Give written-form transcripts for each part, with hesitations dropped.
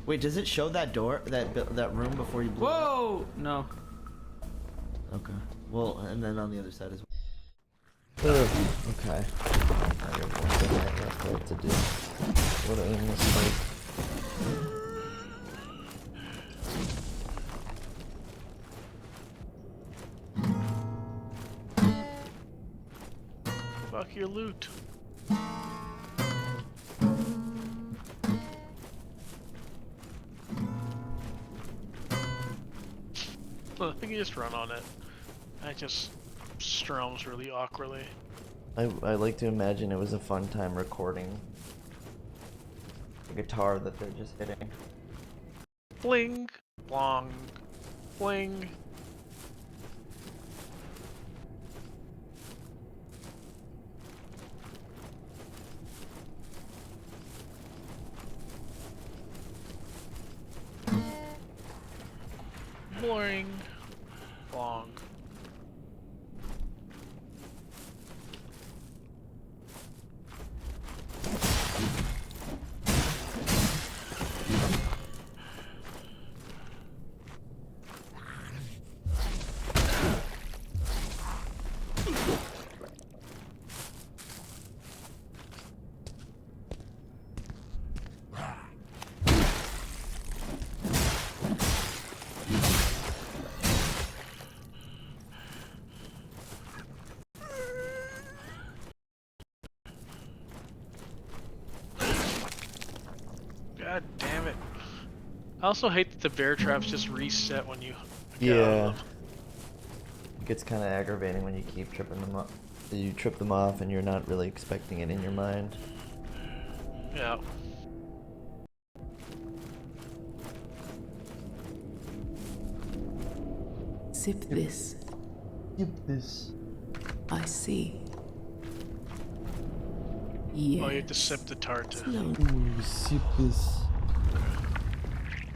Wait, does it show that door, that room before you blew it up? Whoa! No. Okay. Well, and then on the other side as Okay. I got one thing left to do. What an aimless fight. Fuck your loot. I think you just run on it. It just strums really awkwardly. I like to imagine it was a fun time recording the guitar that they're just hitting. Bling, blong, bling. Boing. Long. God damn it. I also hate that the bear traps just reset when you get out of them. It gets kind of aggravating when you keep tripping them up. You trip them off and you're not really expecting it in your mind. Yeah. Sip this. Sip this. I see. Yes. Oh, you have to sip the tart. Slowly. Ooh, sip this.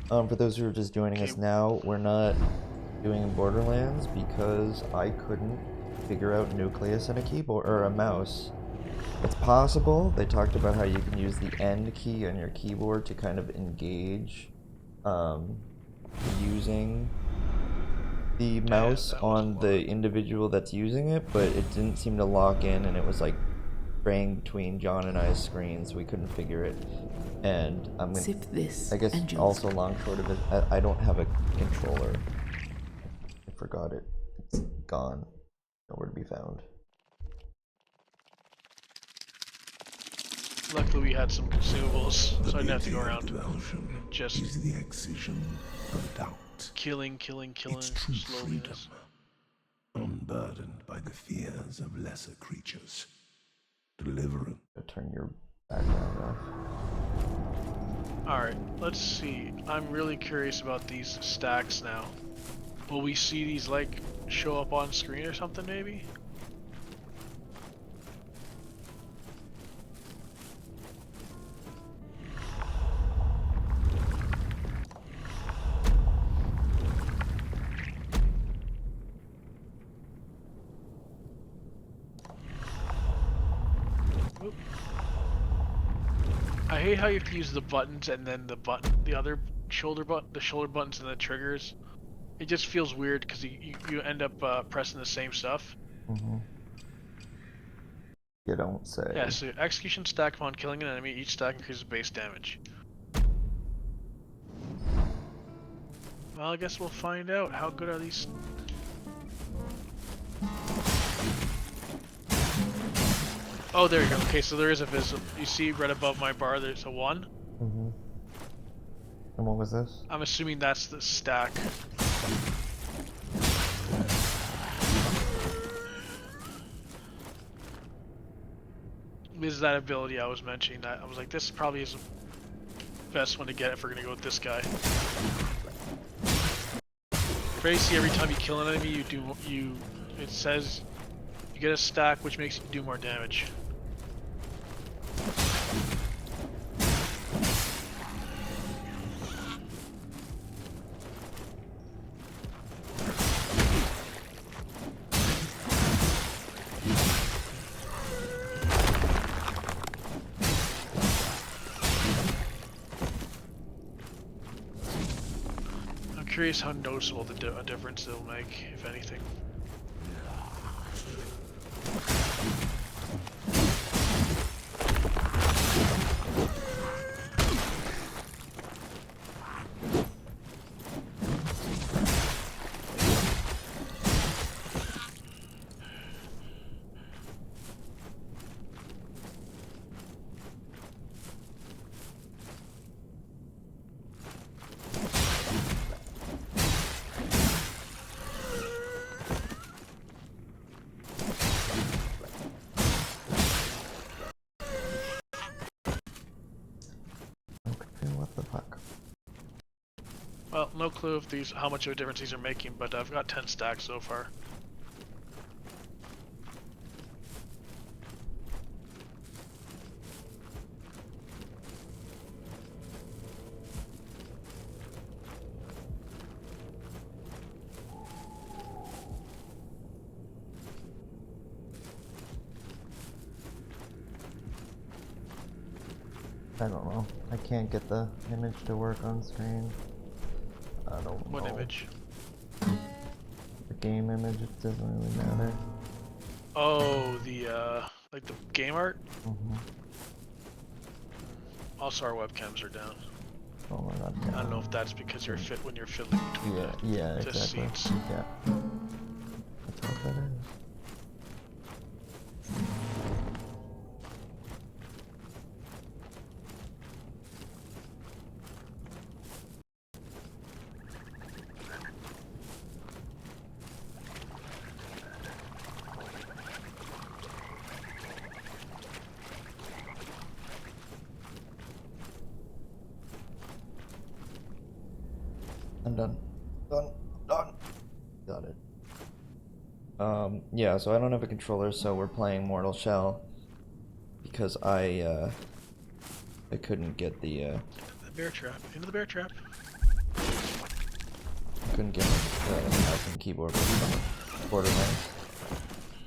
For those who are just joining us now, we're not doing Borderlands because I couldn't figure out Nucleus and a keyboard or a mouse. It's possible. They talked about how you can use the end key on your keyboard to kind of engage using the mouse on the individual that's using it, but it didn't seem to lock in, and it was like spraying between John and I's screens. We couldn't figure it, and I'm gonna Sip this. I guess also long short of it, I don't have a controller. I forgot it. It's gone. Nowhere to be found. Luckily we had some consumables, so I didn't have to go around just is the excision of doubt. killing Its true slowly. freedom, unburdened by the fears of lesser creatures. Deliverance. Turn your background off. Alright, let's see. I'm really curious about these stacks now. Will we see these like show up on screen or something maybe? I hate how you have to use the buttons and then the other shoulder buttons and the triggers. It just feels weird because you end up pressing the same stuff. Mm-hmm. You don't say. Yeah, so execution stack upon killing an enemy, each stack increases base damage. Well, I guess we'll find out. How good are these? Oh, there you go. Okay, so there is a visible. You see right above my bar, there's a 1. Mm-hmm. And what was this? I'm assuming that's the stack. This is that ability I was mentioning. That I was like, this probably is the best one to get if we're gonna go with this guy. Basically, every time you kill an enemy, it says you get a stack, which makes you do more damage. curious how noticeable a difference it'll make, if anything. Okay, what the fuck? Well, no clue if how much of a difference these are making, but I've got 10 stacks so far. I don't know. I can't get the image to work on screen. I don't know. What image? The game image, it doesn't really matter. Oh, like the game art? Mm-hmm. Also, our webcams are down. Oh my god. I don't know if that's because you're when you're fiddling between Yeah, the exactly. seats. Yeah. That's what that is. I'm done. Done. Got it. Yeah, so I don't have a controller, so we're playing Mortal Shell because I couldn't get the The bear trap. Into the bear trap. couldn't get the mouse and keyboard from Borderlands,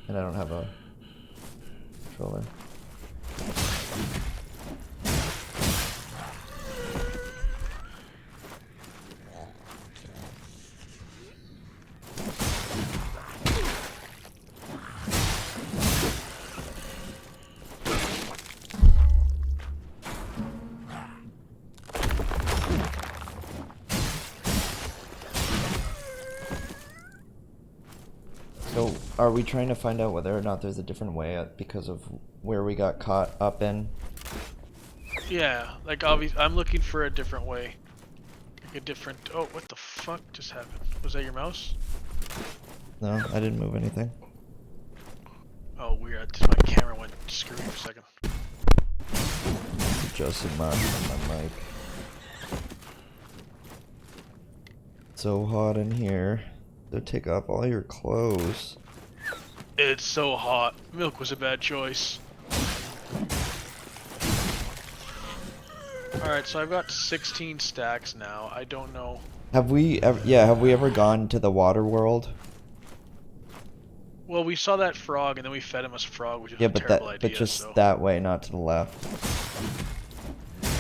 and I don't have a controller. So, are we trying to find out whether or not there's a different way because of where we got caught up in? Yeah, like obviously, I'm looking for a different way. Like a different. Oh, what the fuck just happened? Was that your mouse? No, I didn't move anything. Oh, weird. Just my camera went screwy for a second. Adjusted my mic. So hot in here. So take off all your clothes. It's so hot. Milk was a bad choice. Alright, so I've got 16 stacks now. I don't know. Have we ever? Yeah, have we ever gone to the water world? Well, we saw that frog, and then we fed him a frog, which is Yeah, a but terrible idea. but just so. that way, not to the left.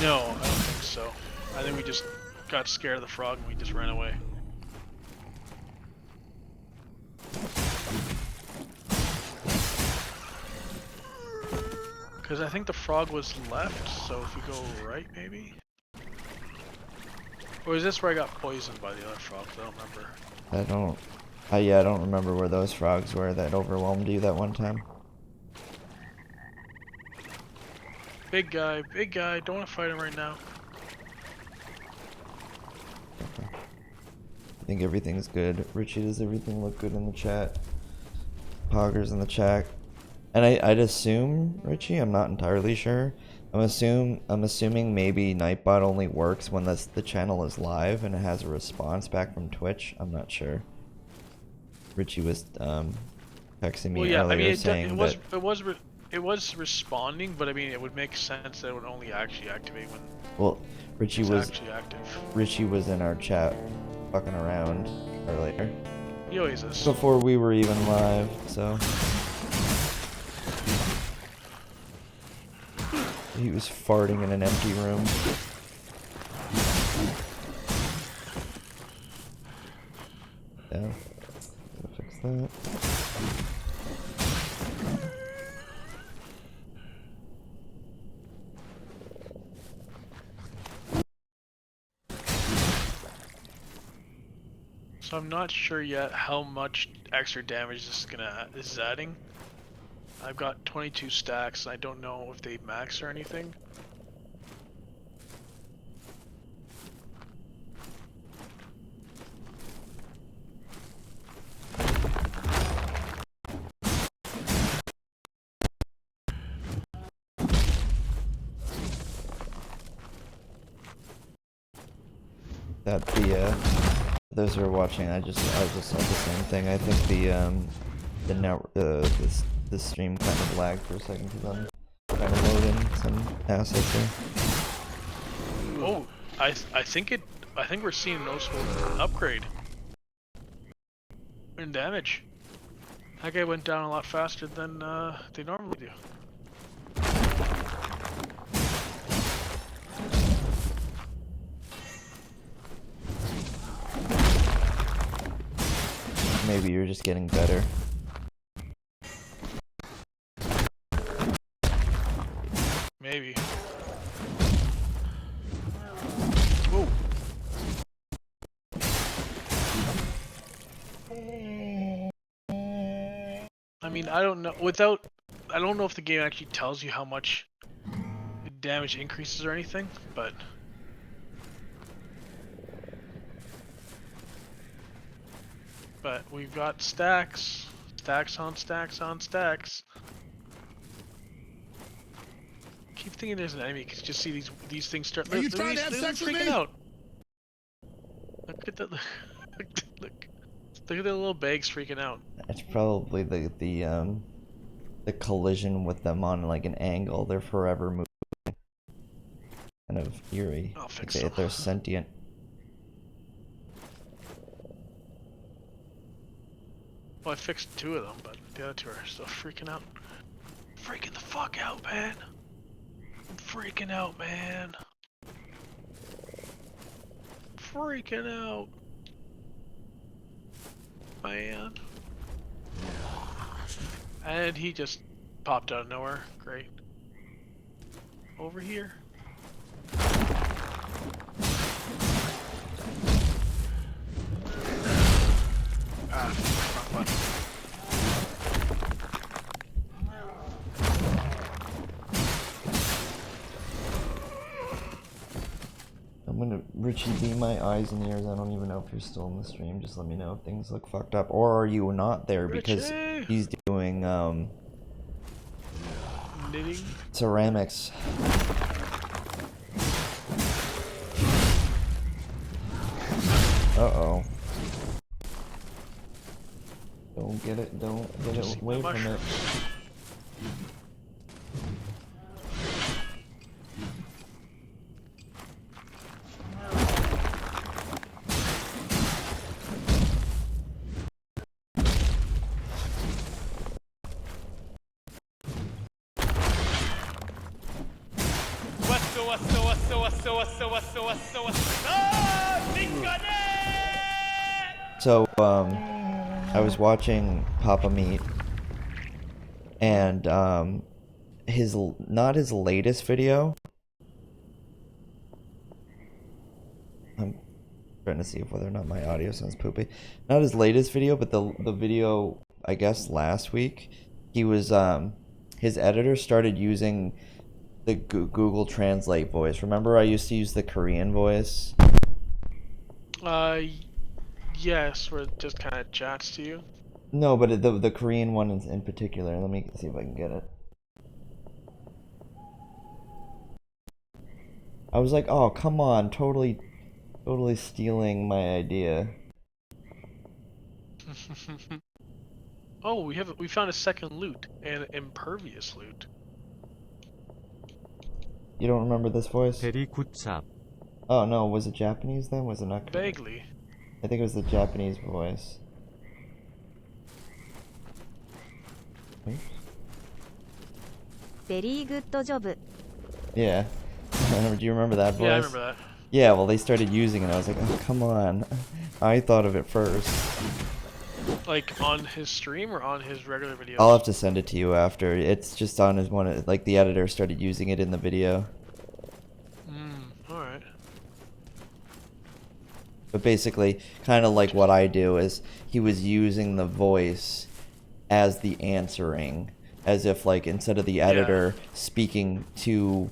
No, I don't think so. I think we just got scared of the frog and we just ran away. Because I think the frog was left, so if we go right, maybe? Or is this where I got poisoned by the other frogs? I don't remember. I don't. Yeah, I don't remember where those frogs were that overwhelmed you that one time. Big guy, don't want to fight him right now. Okay. I think everything's good. Richie, does everything look good in the chat? Pogger's in the chat. And I'd assume, Richie, I'm not entirely sure. I'm assuming maybe Nightbot only works when the channel is live and it has a response back from Twitch. I'm not sure. Richie was texting me earlier saying that it was responding, but I mean it would make sense that it would only actually activate when Richie it's was actually active. Richie was in our chat fucking around earlier. He always is. Before we were even live, so he was farting in an empty room. So I'm not sure yet how much extra damage this is adding. I've got 22 stacks. I don't know if they max or anything. That those who are watching, I just saw the same thing. I think the stream kind of lagged for a second because I'm trying to load in some assets here. Oh, I think we're seeing a noticeable upgrade in damage. That guy went down a lot faster than they normally do. Maybe you're just getting better. Maybe. Whoa. I mean, I don't know. I don't know if the game actually tells you how much damage increases or anything, but. But we've got stacks on stacks on stacks. Keep thinking there's an enemy because you just see these things start. Are you trying to have sex with freaking me? out. Look at that! Look at the little bags freaking out. It's probably the collision with them on like an angle. They're forever moving. Kind of eerie. I'll fix Like them. they're sentient. Well, I fixed 2 of them, but the other 2 are still freaking out. Freaking the fuck out, man! I'm freaking out, man! Freaking out! Man. And he just popped out of nowhere. Great. Over here. Ah, wrong button. I'm gonna Richie be my eyes and ears. I don't even know if you're still in the stream. Just let me know if things look fucked up, or are you not there because Richie! he's doing Knitting. ceramics. Uh-oh. Don't get it Just away eat my from it. mushrooms. So, I was watching Papa Meat, and, not his latest video. I'm trying to see whether or not my audio sounds poopy. Not his latest video, but the video, I guess, last week, he was, his editor started using the Google Translate voice. Remember I used to use the Korean voice? Yes, where it just kind of chats to you. No, but the Korean one in particular. Let me see if I can get it. I was like, oh, come on, totally stealing my idea. Oh, we found a second loot, an impervious loot. You don't remember this voice? Very good job. Oh no, was it Japanese then? Was it not? Vaguely. I think it was the Japanese voice. Oops. Very good job. Yeah. Do you remember that voice? Yeah, I remember that. Yeah, well, they started using it. I was like, oh, come on. I thought of it first. Like on his stream or on his regular videos? I'll have to send it to you after. It's just on his one. Like the editor started using it in the video. Alright. But basically, kind of like what I do is he was using the voice as the answering, as if like instead of the editor speaking to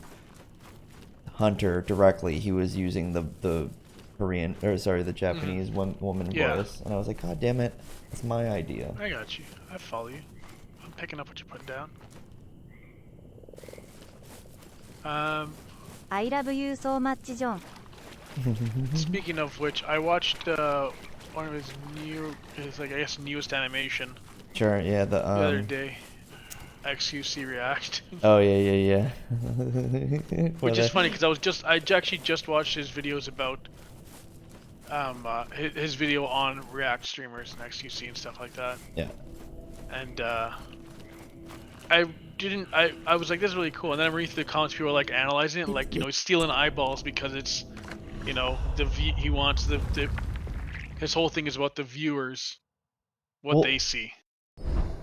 Hunter directly, he was using the Korean, or sorry, the Japanese woman voice. And I was like, God damn it, it's my idea. I got you. I follow you. I'm picking up what you're putting down. I love you so much, John. Speaking of which, I watched one of his like I guess newest animation Sure, yeah, the other day. XQC React. Oh yeah. Which is funny because I actually just watched his videos about his video on React streamers and XQC and stuff like that. Yeah. And I was like, this is really cool. And then I'm reading through the comments, people are like analyzing it, like, you know, he's stealing eyeballs because it's, you know, he wants his whole thing is about the viewers, what they see.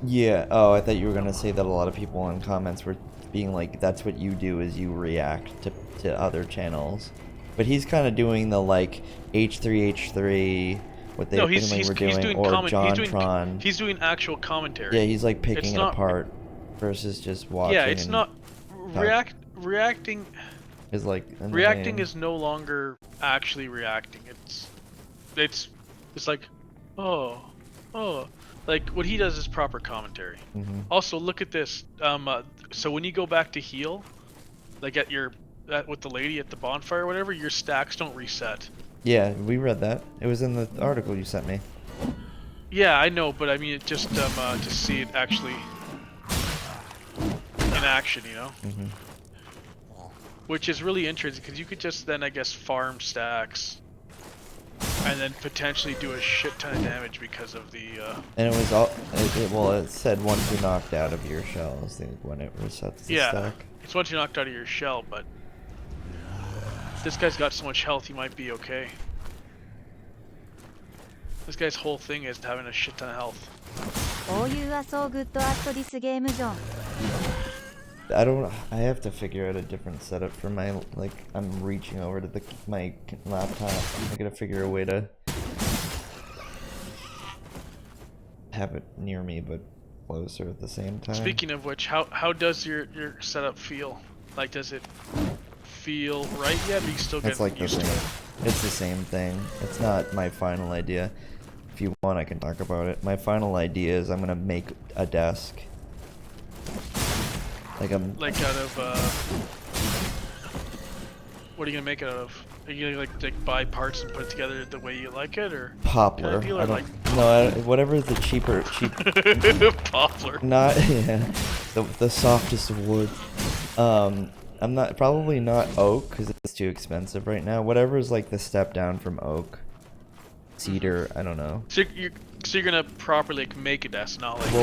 Yeah. Oh, I thought you were gonna say that a lot of people in comments were being like, "That's what you do, is you react to other channels." But he's kind of doing the like H3H3, what they originally were doing, or JonTron. He's doing actual commentary. Yeah, he's like picking it apart versus just watching. Yeah, it's not reacting. Is like reacting is no longer actually reacting. It's like, oh. Like, what he does is proper commentary. Also, look at this. So when you go back to heal, like with the lady at the bonfire or whatever, your stacks don't reset. Yeah, we read that. It was in the article you sent me. Yeah, I know, but I mean, it just to see it actually in action, you know? Which is really interesting, because you could just then, I guess, farm stacks. And then potentially do a shit ton of damage because of the. And it was all. It said once you're knocked out of your shell, I think when it resets the stack. It's once you're knocked out of your shell, but this guy's got so much health, he might be okay. This guy's whole thing is having a shit ton of health. Oh, you are so good at this game, John. I have to figure out a different setup for my, like, I'm reaching over to my laptop. I gotta figure a way to have it near me, but closer at the same time. Speaking of which, how does your setup feel? Like, does it feel right yet? Or you still It's like getting used to it? It's the same thing. It's not my final idea. If you want, I can talk about it. My final idea is I'm gonna make a desk. Like out of what are you gonna make it out of? Are you gonna like buy parts and put it together the way you like it, or poplar? Whatever the cheap poplar. Not the softest wood. I'm probably not oak because it's too expensive right now. Whatever is like the step down from oak, cedar. I don't know. So you're gonna properly make a desk, not like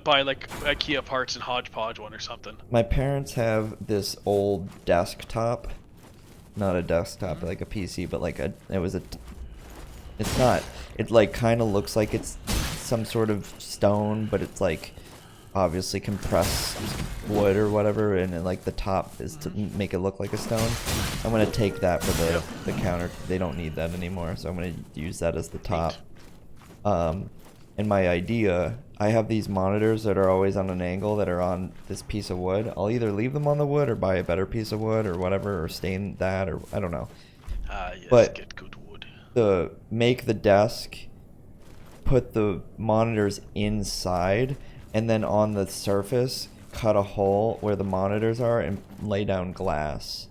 buy like IKEA parts and hodgepodge one or something. My parents have this old desktop, not a desktop like a PC, but like it's not. It like kind of looks like it's some sort of stone, but it's like obviously compressed wood or whatever, and then, like the top is to make it look like a stone. I'm gonna take that for the counter. They don't need that anymore, so I'm gonna use that as the top. And my idea, I have these monitors that are always on an angle that are on this piece of wood. I'll either leave them on the wood or buy a better piece of wood or whatever, or stain that, or I don't know. Yes, but get good wood. Make the desk, put the monitors inside, and then on the surface, cut a hole where the monitors are and lay down glass.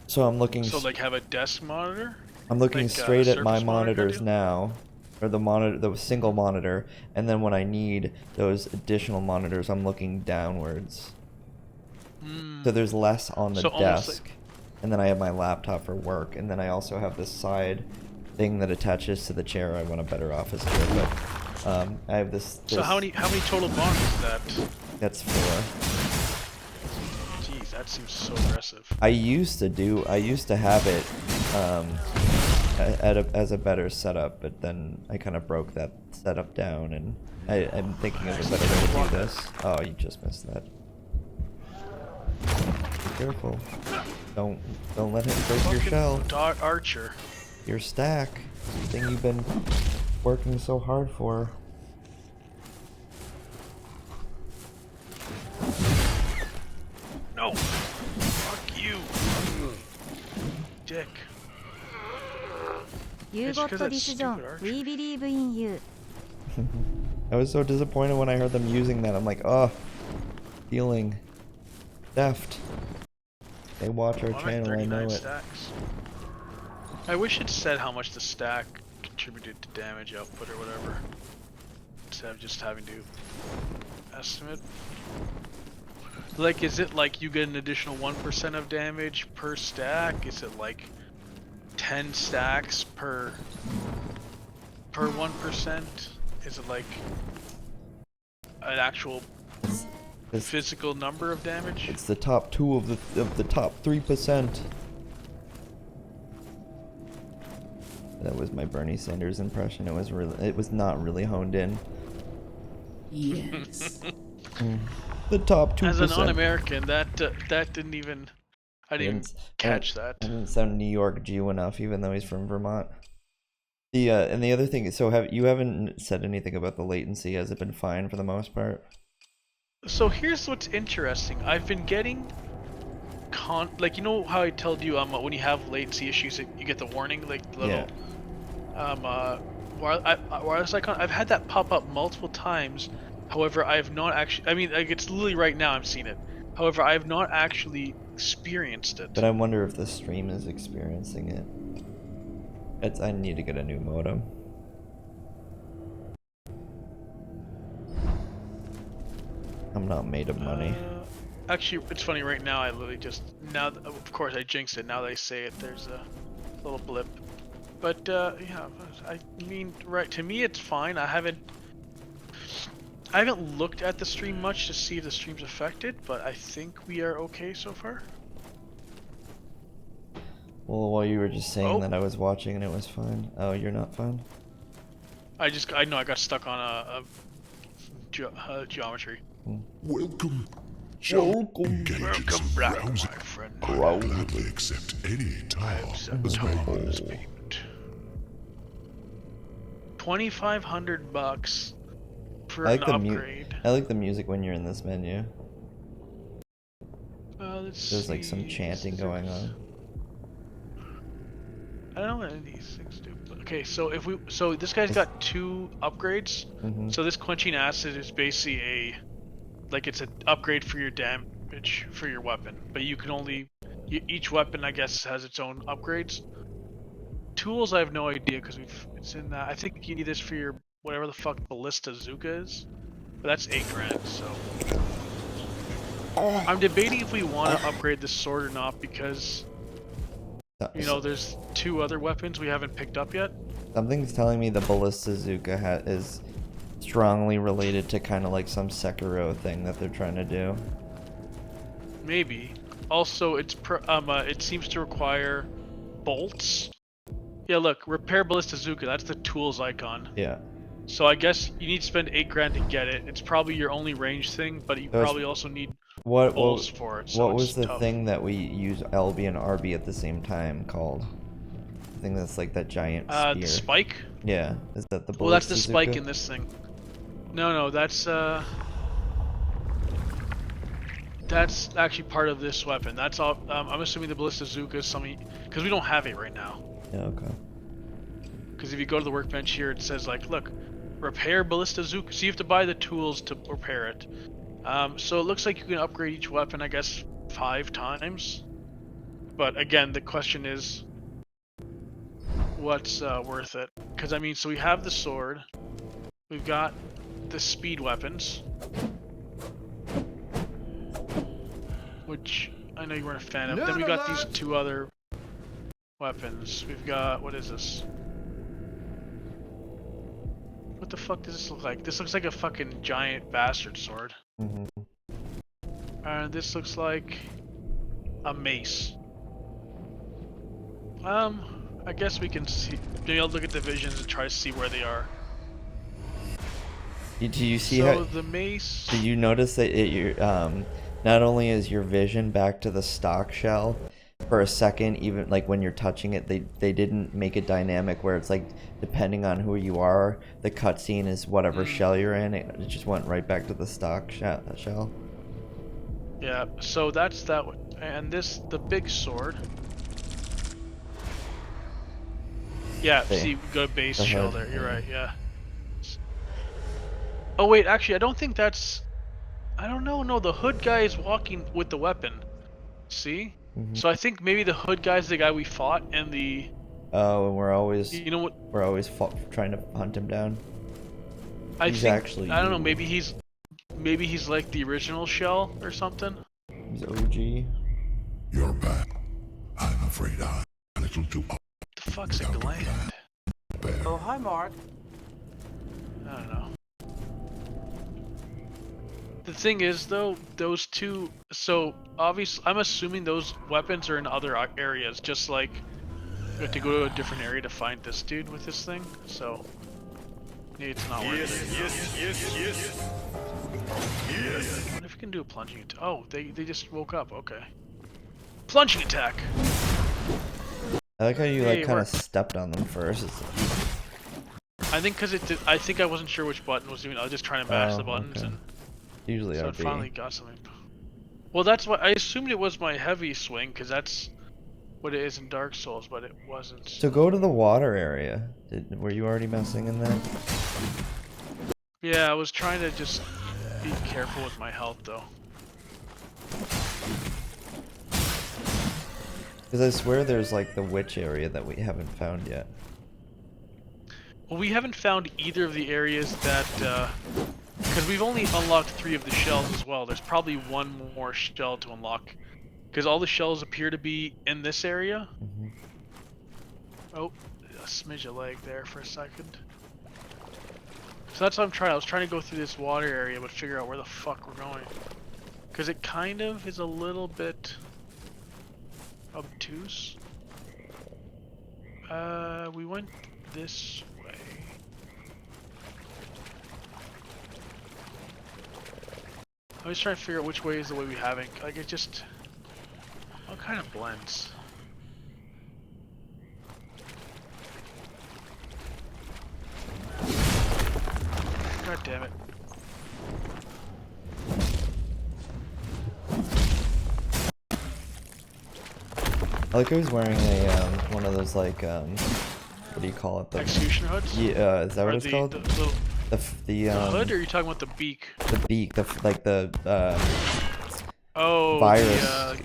So I'm looking. So like have a desk monitor? I'm looking like, straight at my monitors monitor now. Or the single monitor, and then when I need those additional monitors, I'm looking downwards. So there's less on the desk, and then I have my laptop for work, and then I also have this side thing that attaches to the chair. I want a better office chair, but I have this. So how many total monitors is that? That's 4. Jeez, that seems so aggressive. I used to have it as a better setup, but then I kind of broke that setup down, and I'm thinking of a better way to do this. Oh, you just missed that. Be careful. Don't let him break your shell. Archer. your stack. The thing you've been working so hard for. No! Fuck you! Dick. You got this, John. We believe in you. I was so disappointed when I heard them using that. I'm like, oh, feeling theft. They watch our channel, I know it. Stacks. I wish it said how much the stack contributed to damage output or whatever, instead of just having to estimate. Like, is it like you get an additional 1% of damage per stack? Is it like 10 stacks per 1%? Is it like an actual physical number of damage? It's the top 2 of the top 3%. That was my Bernie Sanders impression. It was not really honed in. Yes. The top 2%. As a non-American, that didn't even. I didn't even catch that. I didn't sound New York Jew enough, even though he's from Vermont. And the other thing, so you haven't said anything about the latency. Has it been fine for the most part? So here's what's interesting. I've been getting like, you know how I told you when you have latency issues, you get the warning, like the little wireless icon. I've had that pop up multiple times. However, I have not actually. I mean, like, it's literally right now I'm seeing it. However, I have not actually experienced it. But I wonder if the stream is experiencing it. I need to get a new modem. I'm not made of money. Actually, it's funny. Right now, I literally just of course, I jinxed it. Now that I say it, there's a little blip. But yeah, I mean, right, to me, it's fine. I haven't looked at the stream much to see if the stream's affected, but I think we are okay so far. Well, while you were just saying that, I was watching and it was fine. Oh, you're not fine? I know I got stuck on a geometry. Welcome. Welcome back, my friend. I'll gladly accept any task as payment. 2,500 bucks for I like an upgrade. I like the music when you're in this menu. There's like some chanting going on. I don't know what any of these things do. Okay, so so this guy's got 2 upgrades. So this quenching acid is basically it's an upgrade for your damage for your weapon, but you can only each weapon, I guess, has its own upgrades. Tools, I have no idea because it's in that. I think you need this for your whatever the fuck ballista Zuka is, but that's 8 grand. So I'm debating if we want to upgrade this sword or not, because you know there's 2 other weapons we haven't picked up yet. Something's telling me the ballista Zuka is strongly related to kind of like some Sekiro thing that they're trying to do. Maybe. Also, it seems to require bolts. Yeah, look, repair ballista Zuka. That's the tools icon. Yeah. So I guess you need to spend 8 grand to get it. It's probably your only range thing, but you probably also need bolts for it. So what was the tough. thing that we use LB and RB at the same time called? I think that's like that giant spear. The spike? Yeah. Is that the ballista Well, that's the spike Zuka? in this thing. No, that's actually part of this weapon. That's all. I'm assuming the ballista Zuka is something, because we don't have it right now. Yeah, okay. Because if you go to the workbench here, it says like, look, repair ballista Zuka. So you have to buy the tools to repair it. So it looks like you can upgrade each weapon, I guess, 5 times. But again, the question is, what's worth it? Because I mean, so we have the sword, we've got the speed weapons, which I know you weren't a fan of. Then we got these 2 other weapons. We've got, what is this? What the fuck does this look like? This looks like a fucking giant bastard sword. And this looks like a mace. I guess we can see. Maybe I'll look at the visions and try to see where they are. Do you see so how the mace? Did you notice that not only is your vision back to the stock shell, for a second, even like when you're touching it, they didn't make it dynamic where it's like depending on who you are, the cutscene is whatever shell you're in. It just went right back to the stock shell. Yeah, so that's that one. And this, the big sword. Yeah, see, we got a base shell there. You're right, yeah. Oh wait, actually, I don't think that's... I don't know, no, the hood guy is walking with the weapon. See? So I think maybe the hood guy's the guy we fought, and the... Oh, and we're always... You know what? We're always trying to hunt him down. He's actually... I don't know, maybe he's like the original shell or something? He's OG. You're back. I'm afraid I'm a little too... The fuck's a gland? Oh, hi, Mark. I don't know. The thing is, though, those two... So, obviously, I'm assuming those weapons are in other areas, just like... We have to go to a different area to find this dude with this thing, so... Maybe it's not worth it. Yes. What if we can do a plunging attack? Oh, they just woke up, okay. Plunging attack! I like how you like kind of stepped on them first. I think because it did, I think I wasn't sure which button was doing. I was just trying to mash the buttons, and usually so it finally got something. Well, that's what I assumed it was my heavy swing, because that's what it is in Dark Souls, but it wasn't. So go to the water area. Were you already messing in there? Yeah, I was trying to just be careful with my health, though. Because I swear there's like the witch area that we haven't found yet. Well, we haven't found either of the areas that, because we've only unlocked 3 of the shells as well. There's probably one more shell to unlock, because all the shells appear to be in this area. Oh, a smidge of lag there for a second. So that's what I'm trying. I was trying to go through this water area, but figure out where the fuck we're going, because it kind of is a little bit obtuse. We went this way. I'm just trying to figure out which way is the way we haven't. Like, it just all kind of blends. God damn it. I like how he's wearing a one of those like what do you call it? The executioner hoods? Yeah, is that what it's called? The hood, or are you talking about the beak? The beak, oh, virus.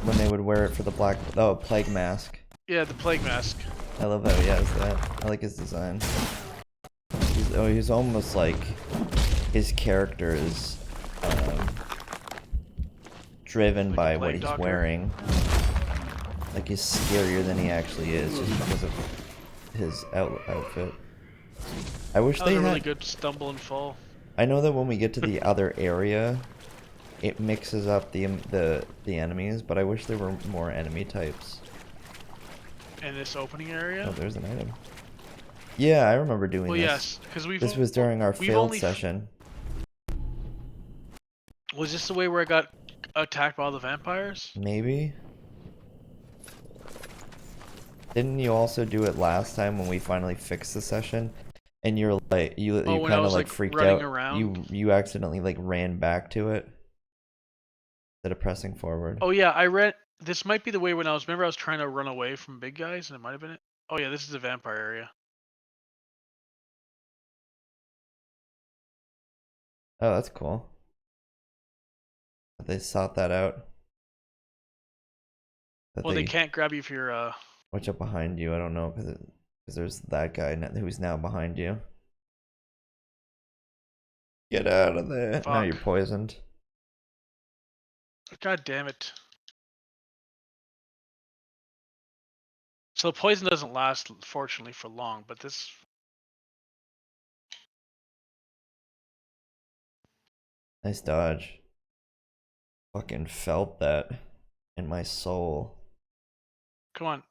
When they would wear it for the plague mask. Yeah, the plague mask. I love that he has that. I like his design. He's almost like his character is driven like by what he's wearing. Like he's scarier than he actually is just because of his outfit. I wish they had really good stumble and fall. I know that when we get to the other area, it mixes up the enemies, but I wish there were more enemy types. In this opening area? Oh, there's an item. Yeah, I remember doing this. Well, yes, because this was during our failed session. Was this the way where I got attacked by all the vampires? Maybe. Didn't you also do it last time when we finally fixed the session? And you're like, you kind of like freaked out. Around? You accidentally like ran back to it instead of pressing forward. Oh yeah, I read. This might be the way when I was. Remember, I was trying to run away from big guys, and it might have been it. Oh yeah, this is the vampire area. Oh, that's cool. They sought that out. Well, they can't grab you if you're Watch out behind you. I don't know because there's that guy who's now behind you. Get out of there! Fuck. Now you're poisoned. God damn it! So the poison doesn't last, fortunately, for long. But this. Nice dodge. Fucking felt that in my soul. Come on.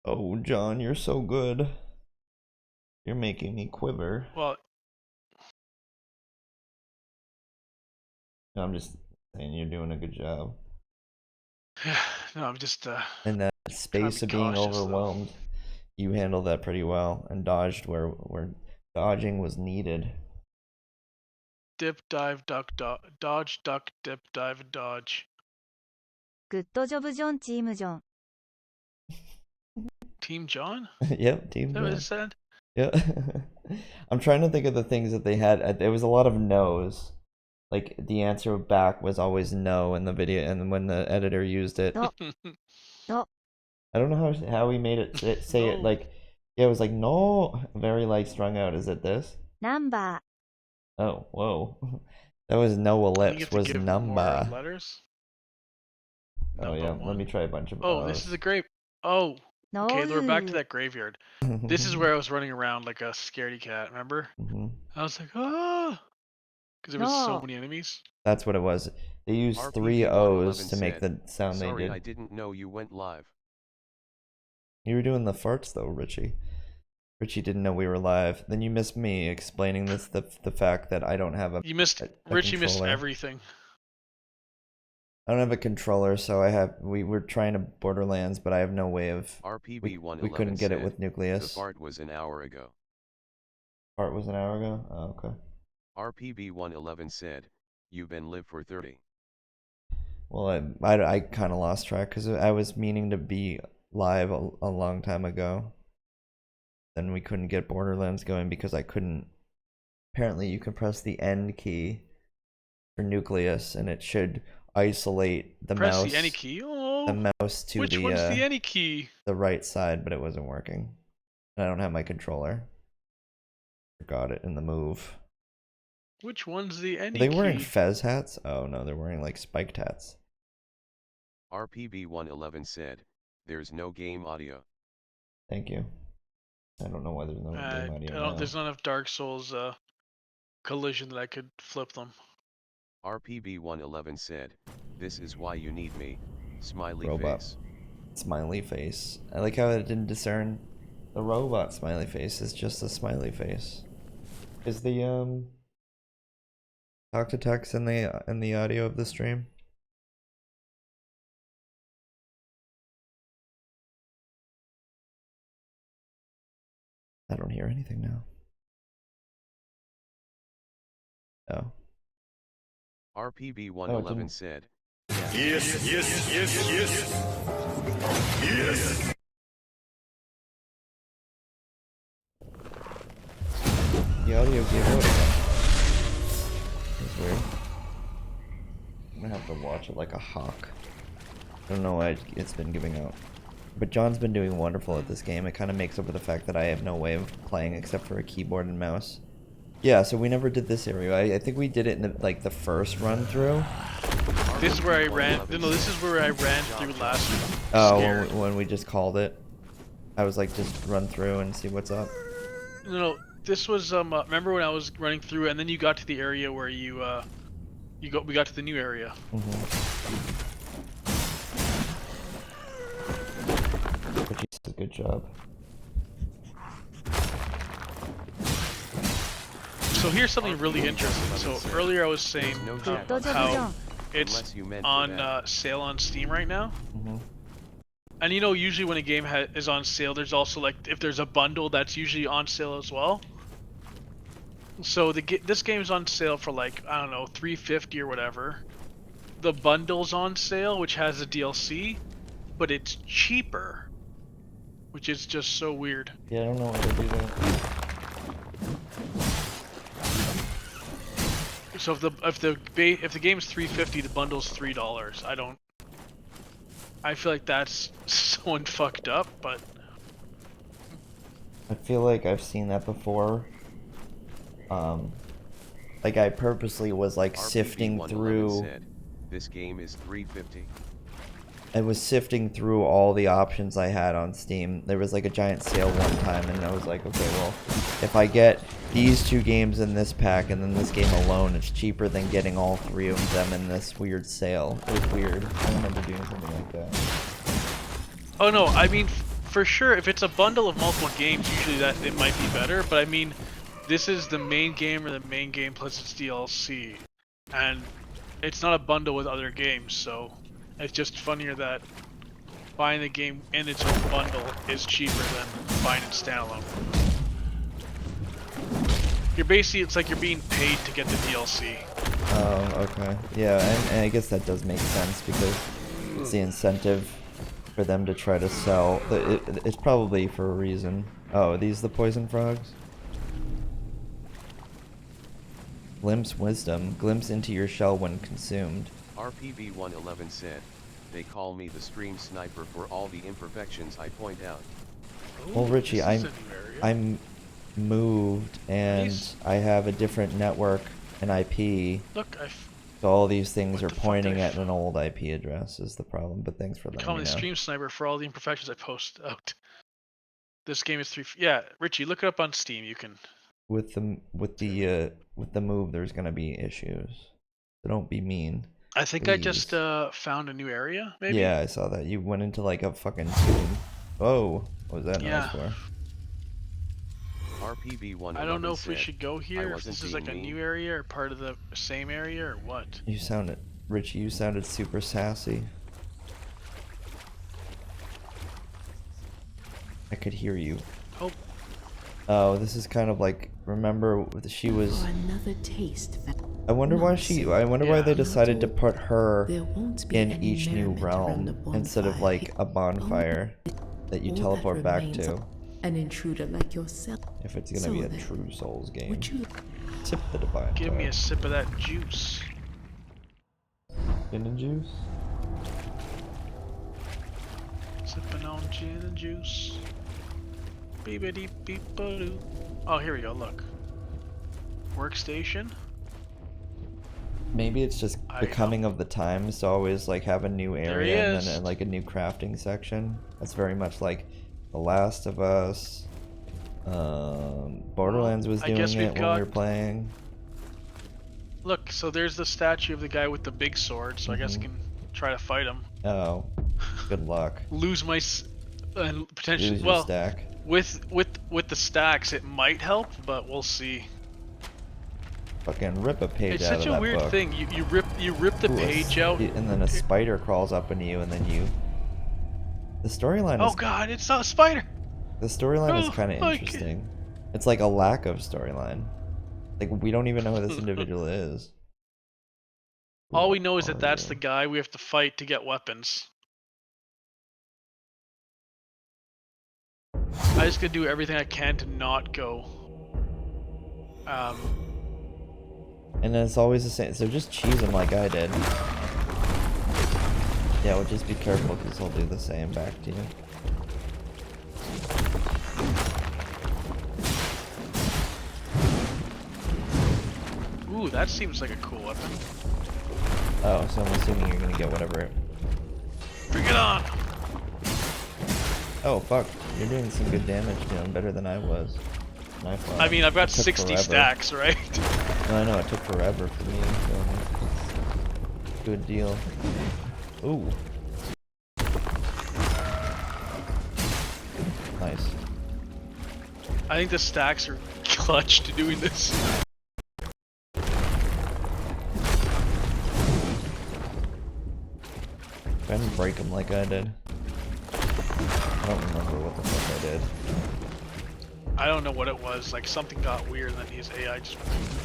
Oh, John, you're so good. You're making me quiver. Well, No, I'm just saying you're doing a good job. No, I'm just In that space of being cautious, overwhelmed, you handled that pretty well and dodged where dodging was needed. dip, dive, duck, dodge, duck, dip, dive, and dodge. グッドジョブジョンチームジョン Team John? Yep, Team Is that what John. it said? Yeah. I'm trying to think of the things that they had. There was a lot of no's. Like the answer back was always no in the video, and when the editor used it, No. No. I don't know how he made it say it No. like, yeah, it was like no, very like strung out. Is it this? Number Oh, whoa, that was no You ellipse get to was give number. more letters. Oh Number yeah, one. let me try a bunch of. Oh, this is a grape. Oh, No. okay. We're back to that graveyard. This is where I was running around like a scaredy cat. Remember? Mhm. I was like, ah, because there was so No. many enemies. That's what it was. They used RPP 3 O's 111 to make said, the sound they Sorry, did. I didn't know you went live. You were doing the farts though, Richie. Richie didn't know we were live. Then you missed me explaining the fact that I don't have a. You missed. a Richie missed controller. everything. I don't have a controller, so we were trying to Borderlands, but I have no way of. RPB 111 We couldn't get it said, with Nucleus. The fart was an hour ago. Fart was an hour ago. Oh, okay. RPB 111 said, you've been live for 30. Well, I kind of lost track because I was meaning to be live a long time ago. Then we couldn't get Borderlands going because I couldn't. Apparently, you can press the N key for Nucleus, and it should isolate the Press mouse. the any key. Oh, The mouse to which one's the any key? the right side, but it wasn't working. And I don't have my controller. Forgot it in the move. Which one's the any Are they key? wearing fez hats? Oh no, they're wearing like spiked hats. RPB 111 said, there's no game audio. Thank you. I don't know why there's no game audio now. There's not enough Dark Souls collision that I could flip them. RPB 111 said, this is why you need me, smiley Robot. face. Smiley face. I like how it didn't discern the robot smiley face is just a smiley face. Is the talk to text in the audio of the stream? I don't hear anything now. Oh. RPB 111 said, Yes, yes, yes, yes. Yes. The audio gave out again. That's weird. I'm gonna have to watch it like a hawk. I don't know why it's been giving out. But John's been doing wonderful at this game. It kind of makes up for the fact that I have no way of playing except for a keyboard and mouse. Yeah, so we never did this area. I think we did it in the first run through. This is where I ran. No, this is where I ran through last. Oh, scared. when we just called it. I was like, just run through and see what's up. No, this was remember when I was running through, and then you got to the area where we got to the new area. But you did a good job. So here's something really interesting. So earlier I was saying how it's on sale on Steam right now. And you know, usually when a game is on sale, there's also like, if there's a bundle, that's usually on sale as well. So this game's on sale for like, I don't know, $3.50 or whatever. The bundle's on sale, which has the DLC, but it's cheaper, which is just so weird. Yeah, I don't know why they do that. So if the game's $3.50, the bundle's $3. I feel like that's so fucked up, but I feel like I've seen that before. Like I purposely was like sifting through. said, this game is $3.50. I was sifting through all the options I had on Steam. There was like a giant sale one time, and I was like, okay, well, if I get these 2 games in this pack and then this game alone, it's cheaper than getting all 3 of them in this weird sale. It was weird. I remember doing something like that. oh no, I mean for sure if it's a bundle of multiple games, usually that it might be better. But I mean, this is the main game or the main game plus its DLC, and it's not a bundle with other games, so it's just funnier that buying the game in its own bundle is cheaper than buying it standalone. You're basically, it's like you're being paid to get the DLC. Oh, okay. Yeah, and I guess that does make sense because it's the incentive for them to try to sell. It's probably for a reason. Oh, are these the poison frogs? Glimpse wisdom. Glimpse into your shell when consumed. RPB111 said, they call me the stream sniper for all the imperfections I point out. Well, Richie, This is a new area. I'm moved and Nice. I have a different network and IP. Look, So all these things What are the fuck pointing did I at an old IP address is the problem, but thanks for they letting call me me the know. stream sniper for all the imperfections I post out. This game is yeah, Richie, look it up on Steam. You can. With the move, there's gonna be issues. So don't be mean. I think I just Please. found a new area. Maybe. Yeah, I saw that. You went into like a fucking tomb. Whoa, what was that Yeah. noise for? RPB111 I don't know if we said, should go I here. If wasn't this is like a being new mean. area or part of the same area or what. You sounded, Richie. You sounded super sassy. I could hear you. Oh. Oh, this is kind of like, remember she was. For another taste. I wonder why she. I wonder why they decided to put her There won't be in any each new merriment around the realm instead of bonfire like here. a bonfire that you All teleport that back remains to. of an intruder like yourself. If it's gonna So be a then, true Souls game. Would you Tip the divine. Give me a tart. sip of that juice. Gin and juice. Sipping on gin and juice. Beep-a-deep beep-a-doo. Oh, here we go. Look. Workstation. Maybe it's just I becoming of the times to always like have a new There he area and is. then like a new crafting section. That's very much like The Last of Us. Borderlands was I doing guess we've it when we were got- playing. Look, so there's the statue of the guy with the big sword. So I guess I can try to fight him. Oh, good luck. Lose my and potentially. Lose your Well, stack. with the stacks, it might help, but we'll see. Fucking rip a page It's out such of a that weird book. thing. You rip the Ooh, page out. and then a spider crawls up into you, and then you. The storyline Oh is God! It's not a spider. the storyline is Oh, kind of my interesting. It's like a lack of storyline. Like we don't even know who this individual is. All we Who know is that are that's you? the guy we have to fight to get weapons. I just gotta do everything I can to not go. And then it's always the same. So just cheese him like I did. Yeah, well, just be careful because he'll do the same back to you. Ooh, that seems like a cool weapon. Oh, so I'm assuming you're gonna get whatever. Bring it on! Oh fuck, you're doing some good damage to him, better than I was. I mean, I've got It took 60 forever. stacks, right? No, I know it took forever for me, so it's a good deal. Ooh. Nice. I think the stacks are clutch to doing this. I didn't break him like I did. I don't remember what the fuck I did. I don't know what it was. Like something got weird, and then his AI just.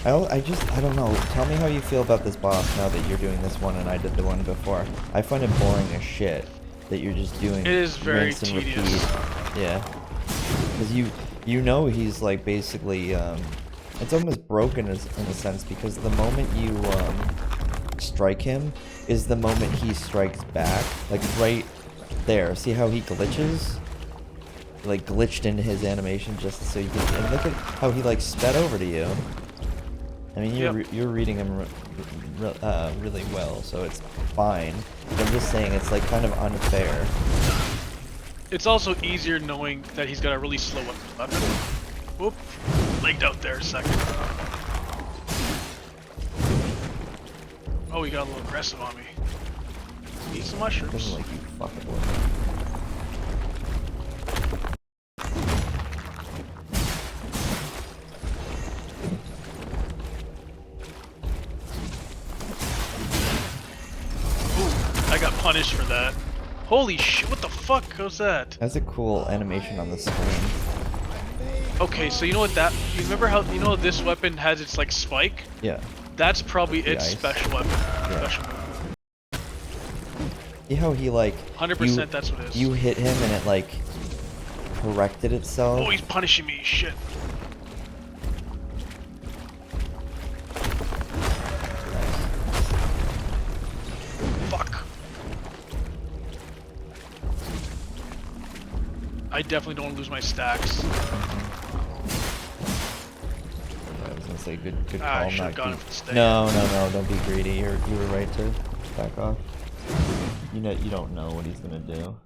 I don't know. Tell me how you feel about this boss now that you're doing this one and I did the one before. I find it boring as shit that you're just doing. It is very rinse and tedious. repeat. Yeah. Because you know he's like basically it's almost broken in a sense because the moment you strike him is the moment he strikes back. Like right there. See how he glitches? Like glitched into his animation just so you can. And look at how he like sped over to you. I mean, you're reading him really well, so it's fine. But I'm just saying it's like kind of unfair. It's also easier knowing that he's got a really slow weapon. Whoop, legged out there a second. Oh, he got a little aggressive on me. Eat some mushrooms. Doesn't like you fucking with. punished for that. Holy shit, what the fuck was that? That's a cool animation on the screen. Okay, so you know what that... You remember how, you know, this weapon has its, like, spike? Yeah. That's probably The its ice. special weapon. Yeah. Special move. See how he, like... 100% that's what it is. You hit him and it, like, corrected itself? Oh, he's punishing me, shit. Fuck. I definitely don't want to lose my stacks. I was gonna say, good call. I should not have gone keep- for the stay. No, don't be greedy. You were right to back off. You don't know what he's gonna do.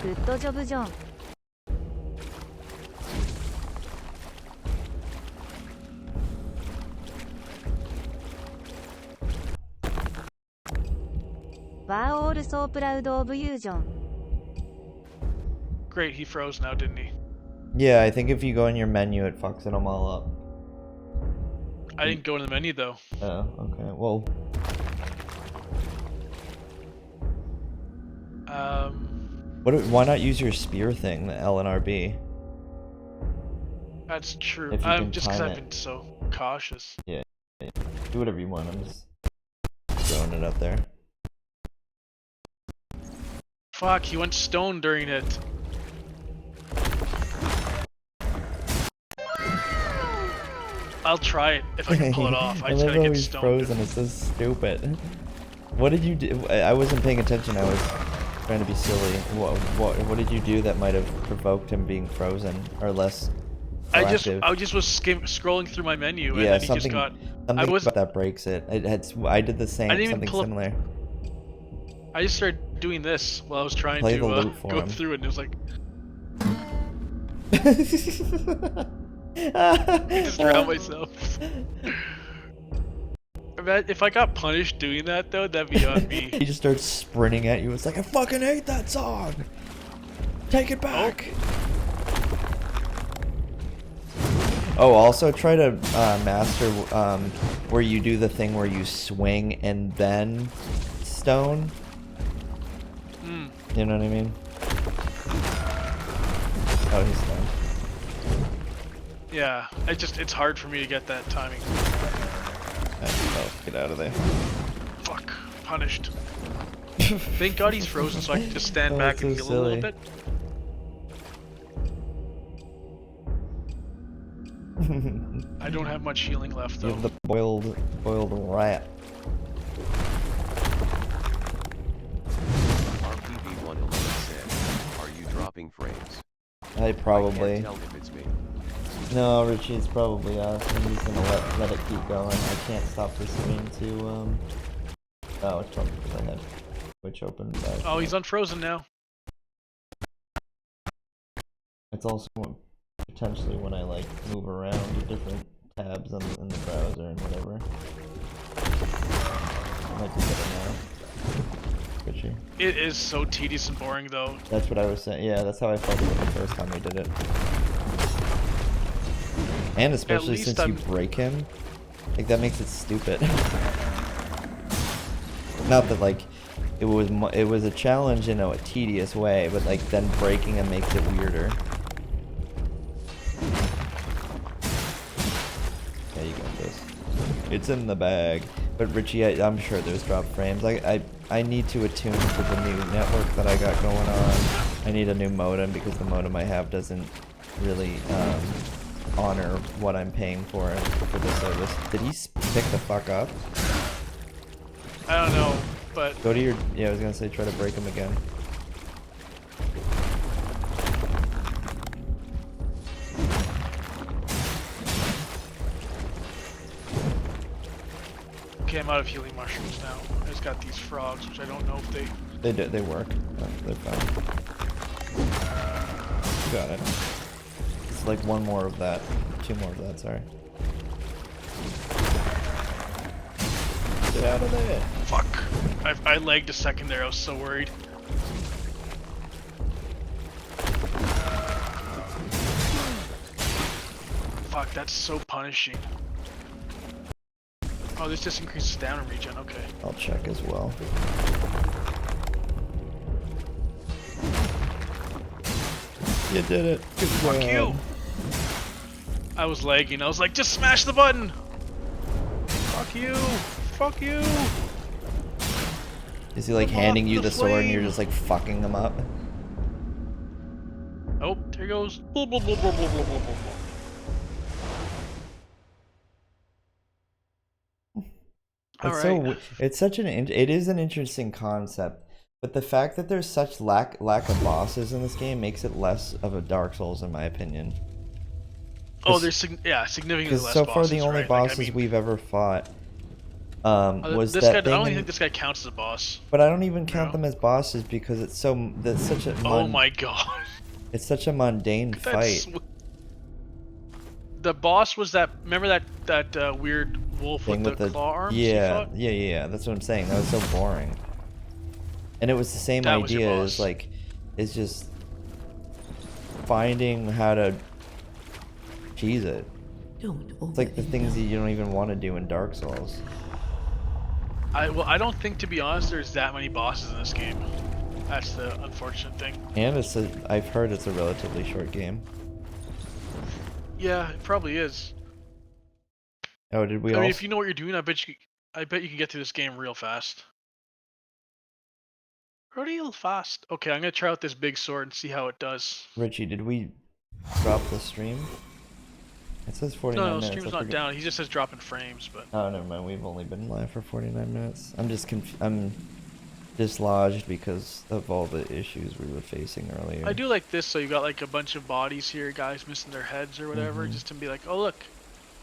Good job, John. We're all so proud of you, John. Great, he froze now, didn't he? Yeah, I think if you go in your menu, it fucks them all up. I didn't go in the menu though. Oh, okay. Well, why not use your spear thing, the L and RB? That's true. If you can Just because time I've it. been so cautious. Do whatever you want. I'm just throwing it up there. Fuck, he went stone during it. I'll try it if I can pull it off. I just gotta get he's stoned. frozen. It's so stupid. What did you do? I wasn't paying attention. I was trying to be silly. What did you do that might have provoked him being frozen or less I proactive? just was scrolling through my menu and Yeah, then he something just got. something was- about that breaks it. I did the same. I didn't even Something pull up- similar. I just started doing this while I was trying Play to the loot for go him. through it, and it was like I just drowned myself. If I got punished doing that though, that'd be on me. He just starts sprinting at you. It's like, I fucking hate that song. Take it back. Oh, also try to master where you do the thing where you swing and then stone. You know what I mean? Oh, he's done. Yeah, it's hard for me to get that timing. Oh, get out of there. Fuck, punished. Thank God he's frozen, so I can just stand Oh, back it's and so heal a little silly. bit. I don't have much healing left You though. have the boiled rat. RPB111 said, are you dropping frames? I I probably. can't tell if it's me. No, Richie, it's probably us. I'm just gonna let it keep going. I can't stop the stream to Oh, it's probably because I had Twitch open. Oh, he's unfrozen now. It's also potentially when I like move around to different tabs in the browser and whatever. I might be better now. Richie. It is so tedious and boring though. That's what I was saying. Yeah, that's how I felt about the first time we did it. And especially least since you break him, like that makes it stupid. Not that like it was a challenge in a tedious way, but like then breaking him makes it weirder. Yeah, you got this. It's in the bag. But Richie, I'm sure there's drop frames. I need to attune to the new network that I got going on. I need a new modem because the modem I have doesn't really honor what I'm paying for the service. Did he pick the fuck up? I don't know, but Go to your... Yeah, I was gonna say try to break him again. okay, I'm out of healing mushrooms now. I just got these frogs, which I don't know if they... They work. Oh, they're fine. Got it. It's like one more of that. Two more of that, sorry. Get out of there! Fuck. I lagged a second there, I was so worried. Fuck, that's so punishing. Oh, this just increases stamina regen. Okay. I'll check as well. You did it. Good Fuck job. you! I was lagging. I was like, just smash the button! Fuck you! Fuck you! Is he like Come handing off you the the sword and you're flame. just like fucking him up? Oh, there goes. Blah, blah, blah, blah, blah, blah, blah, blah. It's so it's such an it is an interesting concept, but the fact that there's such lack of bosses in this game makes it less of a Dark Souls in my opinion. Oh, there's significantly less so bosses. far the only right? bosses like, I mean, we've ever fought was this that guy. I thing don't even in, think this guy counts as a boss. but I don't even count No? them as bosses because it's so that's such a Oh my god! it's such a mundane fight. The boss was that. Remember that weird wolf Thing with the claw arms? you yeah, fought? yeah. That's what I'm saying. That was so boring. And it was the same That was your idea boss. as like, it's just finding how to cheese it. Don't It's like the things that you don't even want to do in Dark Souls. I don't think, to be honest, there's that many bosses in this game. That's the unfortunate thing. And I've heard it's a relatively short game. Yeah, it probably is. Oh, did we I all? mean, if you know what you're doing, I bet you can get through this game real fast. Real fast. Okay, I'm gonna try out this big sword and see how it does. Richie, did we drop the stream? It says 49 No, minutes. stream's not down. He just says dropping frames, but. Oh, never mind. We've only been live for 49 minutes. I'm dislodged because of all the issues we were facing earlier. I do like this, so you got like a bunch of bodies here, guys missing their heads or whatever, just to be like, oh look,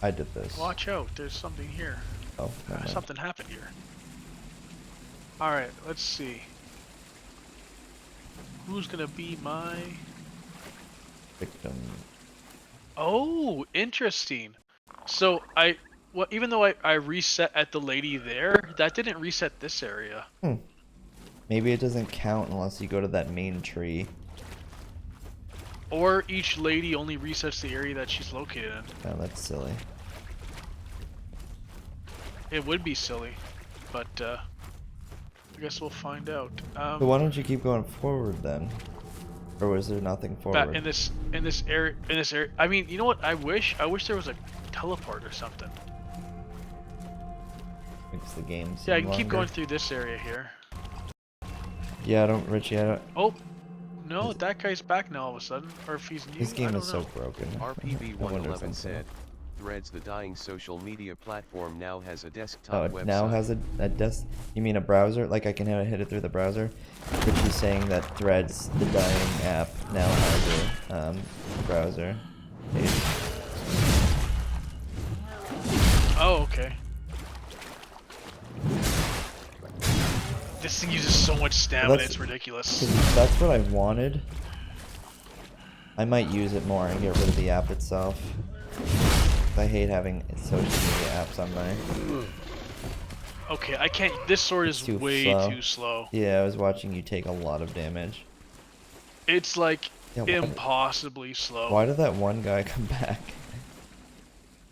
I did this. watch out, there's something here. Oh, never mind. Something happened here. Alright, let's see. Who's gonna be my... Victim. Oh, interesting. So even though I reset at the lady there, that didn't reset this area. Maybe it doesn't count unless you go to that main tree. Or each lady only resets the area that she's located in. Oh, that's silly. It would be silly, but I guess we'll find out. So why don't you keep going forward then? Or was there nothing forward? In this area. I mean, you know what? I wish there was a teleport or something. Makes the game seem Yeah, I can keep longer. going through this area here. Yeah, Richie, I don't. Oh, no, that guy's back now all of a sudden. Or if he's new, This game I don't is know. so broken. RPB111 said, Threads, the dying social media platform, now has a desktop Oh, it website. now has a desk. You mean a browser? Like I can hit it through the browser? Richie's saying that Threads, the dying app, now has a browser page. Oh, okay. This thing uses so much stamina, it's ridiculous. That's what I wanted. I might use it more and get rid of the app itself. I hate having social media apps on my... Okay, I can't. This sword is too way slow. too slow. Yeah, I was watching you take a lot of damage. It's like Yeah, why- impossibly slow. Why did that one guy come back?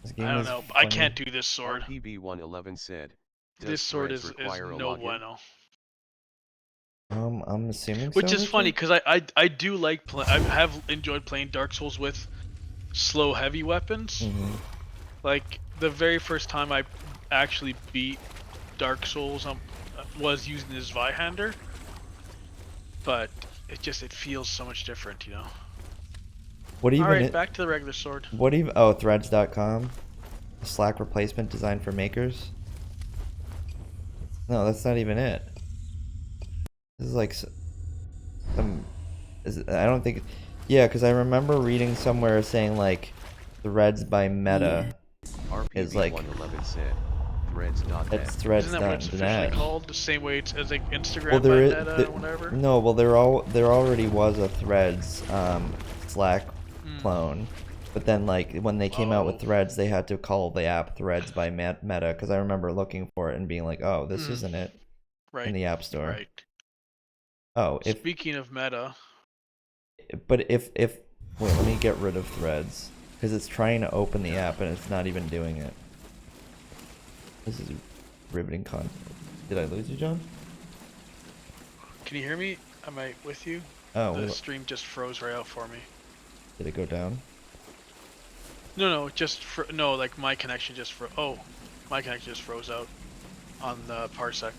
This game I don't is know. I funny. can't do this sword. RPB111 said, This sword Threads is require a no login? bueno. I'm assuming Which so, is Richie? funny because I do like I have enjoyed playing Dark Souls with slow heavy weapons. Mhm. Like the very first time I actually beat Dark Souls was using this Zweihander, but it feels so much different, you know. What even? Alright, back to the regular sword. What even? Oh, Threads.com, a Slack replacement designed for makers. No, that's not even it. This is like some. I don't think. Yeah, because I remember reading somewhere saying like, Threads by Meta is like. RPB111 said, Threads.net. It's Isn't that what it's officially Threads.net. called? The same way it's as like Instagram Well, by there Meta is. or whatever? No, well, there already was a Threads Slack clone, but then like when they came out with Threads, they had to call the app Threads by Meta because I remember looking for it and being like, oh, this isn't it in the App Store. Right. Oh, Speaking of Meta, if wait, let me get rid of Threads because it's trying to open the app and it's not even doing it. This is riveting content. Did I lose you, John? Can you hear me? Am I with you? Oh, The stream just froze right out for me. did it go down? No, just no, like my connection just my connection just froze out on the Parsec.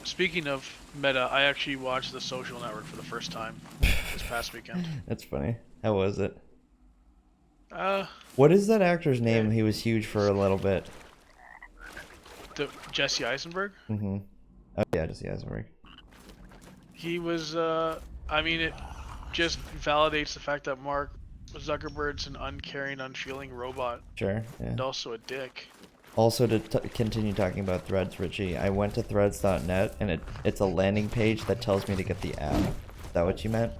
Speaking of Meta, I actually watched The Social Network for the first time this past weekend. That's funny. How was it? Uh, What is that actor's name? He was huge for a little bit. Jesse Eisenberg? Mm-hmm. Oh yeah, Jesse Eisenberg. He was, I mean, it just validates the fact that Mark Zuckerberg's an uncaring, unfeeling robot. Sure, yeah. And also a dick. Also, to continue talking about Threads, Richie, I went to threads.net and it's a landing page that tells me to get the app. Is that what you meant?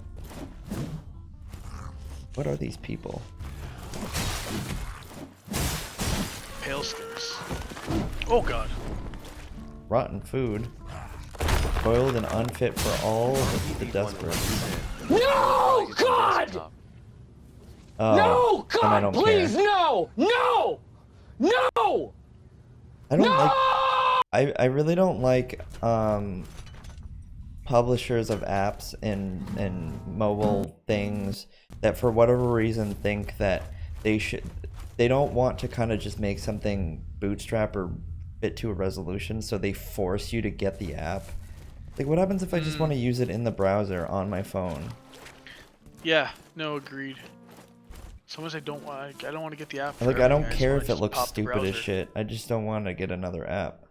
What are these people? Pale skins. Oh god. Rotten food. Spoiled and unfit for all the desperate. No, God! Oh, No, God, please, care. no! No! No! I don't like. I really don't like publishers of apps and mobile things that for whatever reason think that they don't want to kind of just make something bootstrap or fit to a resolution, so they force you to get the app. Like, what happens if I just want to use it in the browser on my phone? Yeah, no, agreed. Sometimes I don't want to get the app. Like, I don't care if it looks stupid as shit. I just don't want to get another app.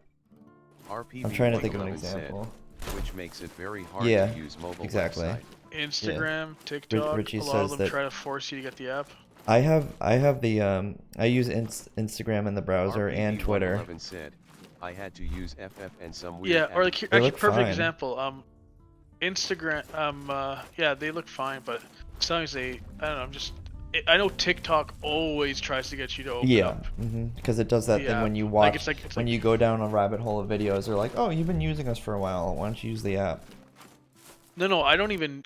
I'm trying to think of an example. Which makes it very hard to use mobile exactly. website. Instagram, TikTok, Richie a lot of says them that try to force you to get the app. I have the I use Instagram in the browser and Twitter. Said, I had to use FF and some weird. Yeah, or like actually perfect fine. example. Instagram. Yeah, they look fine, but sometimes they. I don't know. I know TikTok always tries to get you to open up. Because it does that thing when you watch, when you go down a rabbit hole of videos. They're like, "Oh, you've been using us for a while. Why don't you use the app?" No, I don't even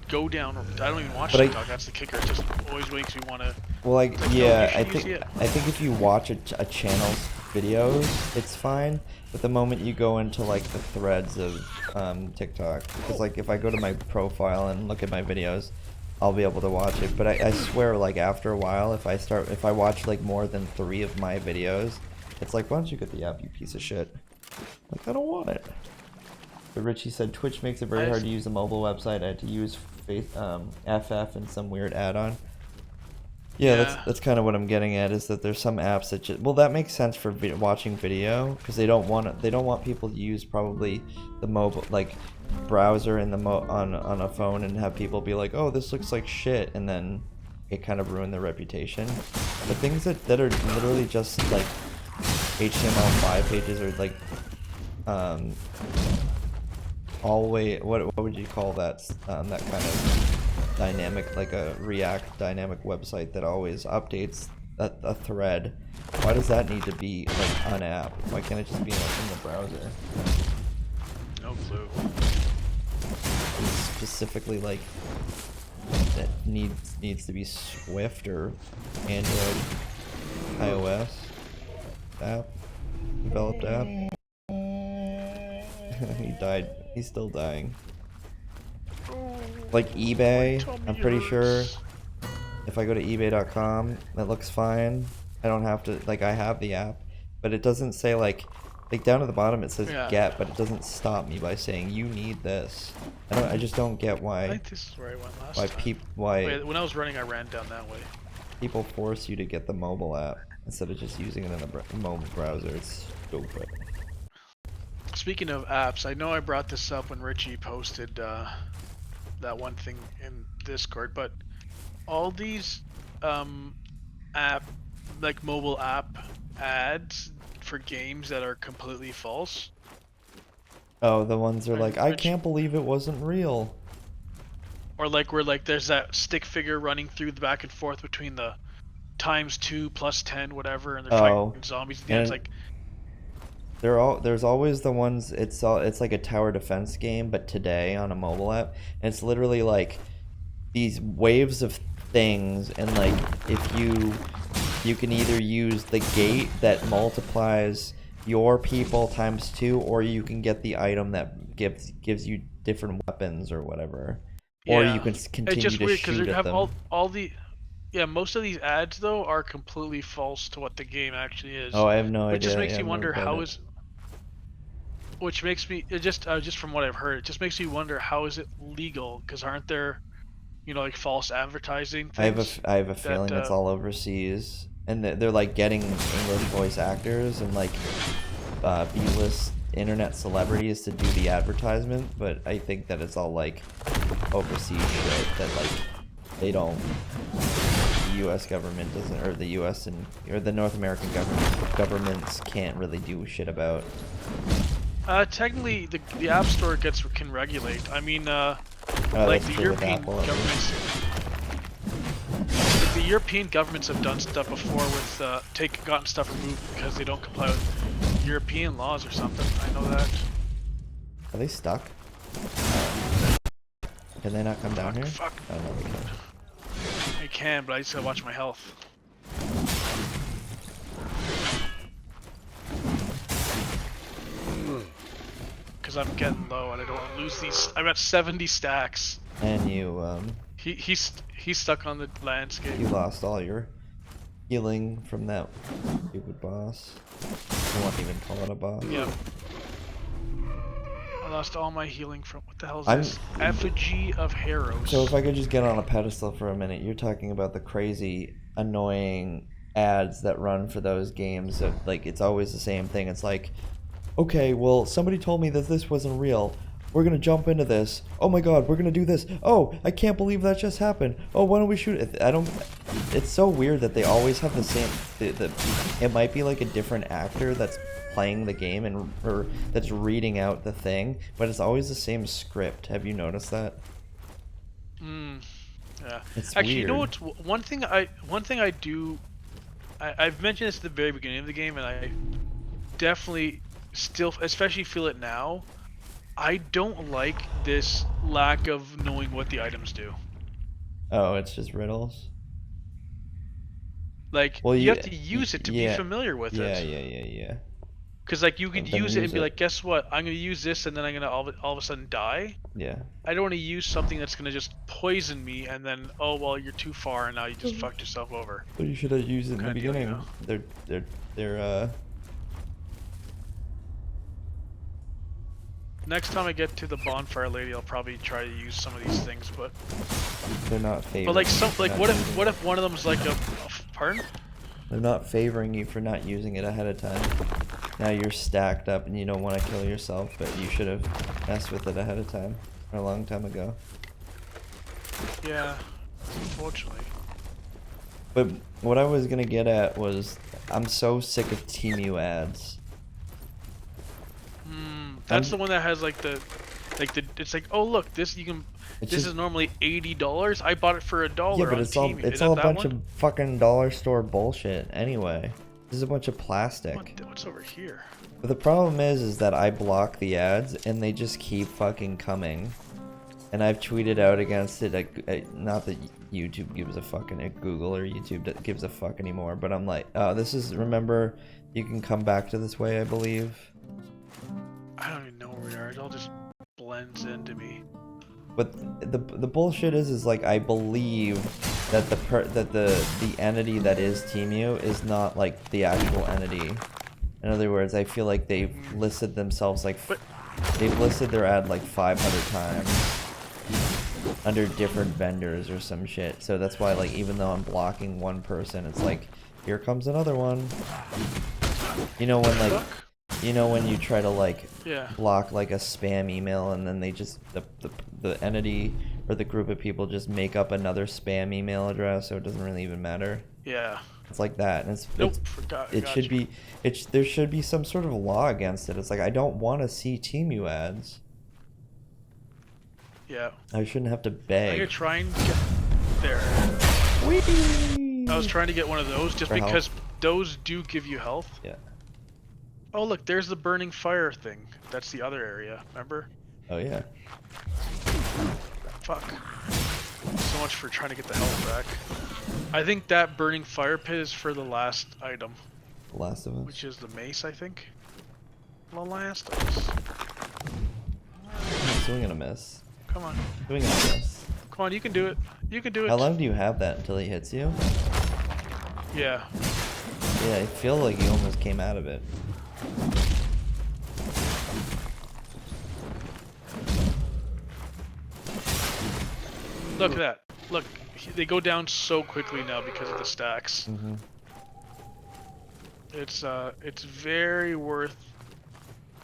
go down. I don't even watch TikTok. That's the kicker. It just always makes me want to. Well, like, yeah, I think it. if you watch a channel's videos, it's fine. But the moment you go into like the threads of TikTok, because like if I go to my profile and look at my videos, I'll be able to watch it. But I swear, like after a while, if I watch like more than 3 of my videos, it's like, why don't you get the app, you piece of shit? Like, I don't want it. But Richie said Twitch makes it very hard to use a mobile website. I had to use FF and some weird add-on. Yeah, that's kind of what I'm getting at, is that there's some apps that just, well, that makes sense for watching video, because they don't want people to use probably the mobile browser in the on a phone and have people be like, oh, this looks like shit, and then it kind of ruin their reputation. The things that are literally just like HTML5 pages or like always, what would you call that that kind of dynamic, like a React dynamic website that always updates a thread? Why does that need to be like an app? Why can't it just be like in the browser? No clue. Specifically, like that needs to be Swift or Android, iOS app, developed app. He died. He's still dying. Like eBay, I'm pretty sure if I go to ebay.com, it looks fine. I don't have to, like, I have the app, but it doesn't say like down at the bottom it says get, but it doesn't stop me by saying you need this. I just don't get why. I think this is where I went last time. Why when I was running, I ran down that way. People force you to get the mobile app instead of just using it in the mobile browser. It's stupid. Speaking of apps, I know I brought this up when Richie posted that one thing in Discord, but all these mobile app ads for games that are completely false. Oh, the ones are like, I can't believe it wasn't real. Or like where like there's that stick figure running through the back and forth between the ×2 +10 whatever, and they're fighting zombies. And it's like there's always the ones, it's like a tower defense game, but today on a mobile app, and it's literally like these waves of things, and like if you you can either use the gate that multiplies your people times 2, or you can get the item that gives you different weapons or whatever. Or you can continue it's just to weird shoot they at have them. all the most of these ads though are completely false to what the game actually is. Oh, I have no idea. Which just makes yeah, you I've wonder never how played is. Which makes me just from what I've heard, it just makes me wonder how is it legal? Because aren't there, like false advertising things? I have a feeling it's all overseas, and they're like getting English voice actors and like B-list internet celebrities to do the advertisement, but I think that it's all like overseas shit that like they don't. The U.S. government doesn't, or the U.S. or the North American governments can't really do shit about. Technically, the App Store can regulate. I mean, like the European governments. Like the European governments have done stuff before with gotten stuff removed because they don't comply with European laws or something. I know that. Are they stuck? Can they not come down here? Fuck. I don't know. They can. I can, but I just gotta watch my health. Because I'm getting low and I don't want to lose these. I've got 70 stacks. And you He's stuck on the landscape. you lost all your healing from that stupid boss. I won't even call it a boss. Yep. I lost all my healing from what the hell is this? Effigy of Heros. So if I could just get on a pedestal for a minute, you're talking about the crazy, annoying ads that run for those games. That, like, it's always the same thing. It's like, okay, well, somebody told me that this wasn't real. We're gonna jump into this. Oh my god, we're gonna do this. Oh, I can't believe that just happened. Oh, why don't we shoot it? I don't. It's so weird that they always have the same. It might be like a different actor that's playing the game or that's reading out the thing, but it's always the same script. Have you noticed that? Yeah. It's Actually, weird. you know what's one thing I do. I've mentioned this at the very beginning of the game, and I definitely still, especially feel it now. I don't like this lack of knowing what the items do. Oh, it's just riddles. Like, well, you have to use it to be familiar with it. Yeah. Because like you could use it and be like, guess what? I'm gonna use this, and then I'm gonna all of a sudden die. Yeah. I don't want to use something that's gonna just poison me, and then oh well, you're too far, and now you just fucked yourself over. Well, you should have used it in the beginning. They're Next time I get to the bonfire lady, I'll probably try to use some of these things, but they're not favoring. But like what if one of them's like a pardon? They're not favoring you for not using it ahead of time. Now you're stacked up and you don't want to kill yourself, but you should have messed with it ahead of time, or a long time ago. Yeah, unfortunately. But what I was gonna get at was, I'm so sick of TeamU ads. That's the one that has it's like, oh look, this is normally $80. I bought it for $1. Yeah, but it's all a bunch of fucking dollar store bullshit anyway. This is a bunch of plastic. What's over here? But the problem is that I block the ads and they just keep fucking coming. And I've tweeted out against it. Not that YouTube gives a fuck, Google or YouTube gives a fuck anymore. But I'm like, oh, this is. Remember, you can come back to this way, I believe. I don't even know where we are. It all just blends into me. But the bullshit is like, I believe that the entity that is TeamU is not like the actual entity. In other words, I feel like they've listed themselves like they've listed their ad like 500 times under different vendors or some shit. So that's why, like, even though I'm blocking one person, it's like, here comes another one. You know when like. You know when you try to like block like a spam email and then they just the entity or the group of people just make up another spam email address, so it doesn't really even matter. Yeah. It's like that, and there should be some sort of law against it. It's like, I don't want to see TeamU ads. Yeah. I shouldn't have to beg. You're trying to get there. Whee! I was trying to get one of those just because those do give you health. Yeah. Oh look, there's the burning fire thing. That's the other area, remember? Oh yeah. Fuck. So much for trying to get the health back. I think that burning fire pit is for the last item. The Last of Us. Which is the mace, I think. The Last of Us. Swing and a miss. Come on. Swing and a miss. Come on, you can do it. You can do it. How long do you have that until he hits you? Yeah. Yeah, I feel like you almost came out of it. Look at that. Look, they go down so quickly now because of the stacks. Mm-hmm. It's very worth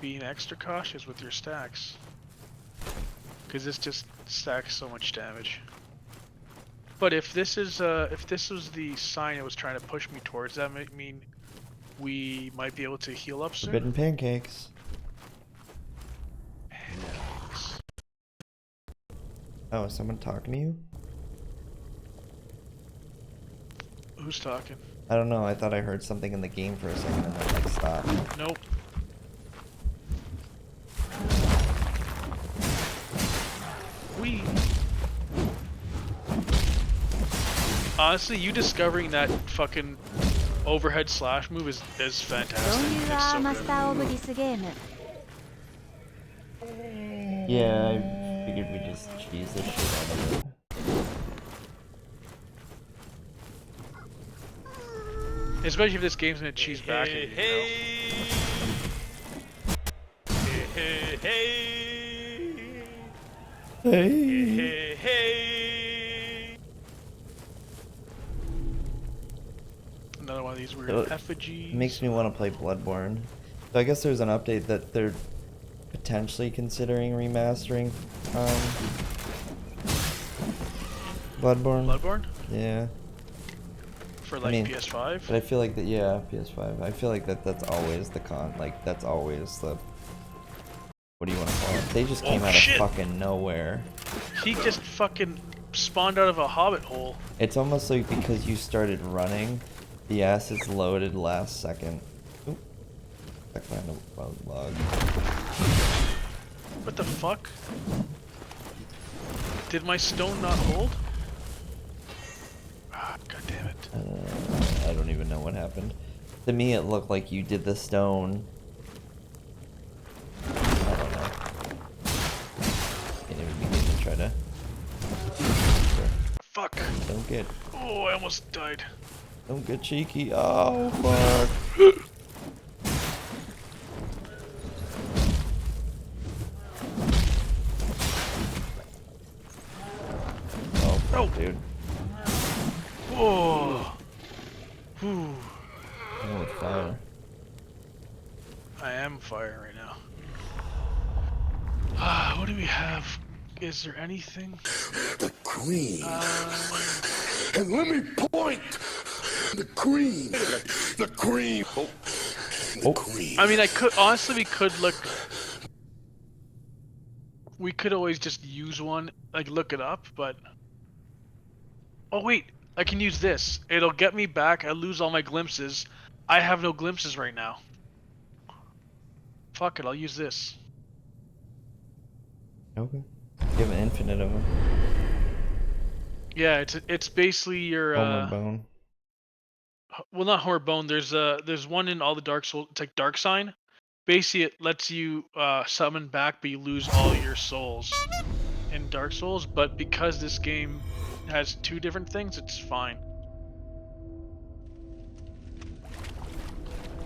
being extra cautious with your stacks. Because this just stacks so much damage. But if this was the sign it was trying to push me towards, that might mean we might be able to heal up soon. Forbidden pancakes. Oh, is someone talking to you? Who's talking? I don't know, I thought I heard something in the game for a second and then like stopped. Nope. Honestly, you discovering that fucking overhead slash move is fantastic. You It's so are master good. of this game. Yeah, I figured we just cheese the shit out of it. Especially if this game's gonna cheese back at you. Hey. Another one of these weird effigies. It makes me want to play Bloodborne. So I guess there's an update that they're potentially considering remastering Bloodborne. Bloodborne? Yeah. For like PS5? But I feel like that, yeah, PS5. I feel like that's always the that's always the, what do you want to call it? They just came out of fucking nowhere. He just fucking spawned out of a hobbit hole. It's almost like because you started running, the acid's loaded last second. Oop. I found a log. What the fuck? Did my stone not hold? Ah, god damn it. I don't even know what happened. To me, it looked like you did the stone. I don't know. Can't even begin to try to. Fuck. Don't get. Oh, I almost died. Don't get cheeky. Oh fuck. Oh fuck, dude. Oh. Whew. I'm with fire. I am fire right now. Ah, what do we have? Is there anything? The cream. And let me point. The cream. The cream. Oh. The cream. I mean, I could honestly, we could look. We could always just use one, like look it up, but. Oh wait, I can use this. It'll get me back. I lose all my glimpses. I have no glimpses right now. Fuck it, I'll use this. Okay. You have an infinite of them. Yeah, it's basically your Homer bone. well, not Horror Bone. There's one in all the Dark Souls. It's like Dark Sign. Basically, it lets you summon back, but you lose all your souls in Dark Souls. But because this game has two different things, it's fine.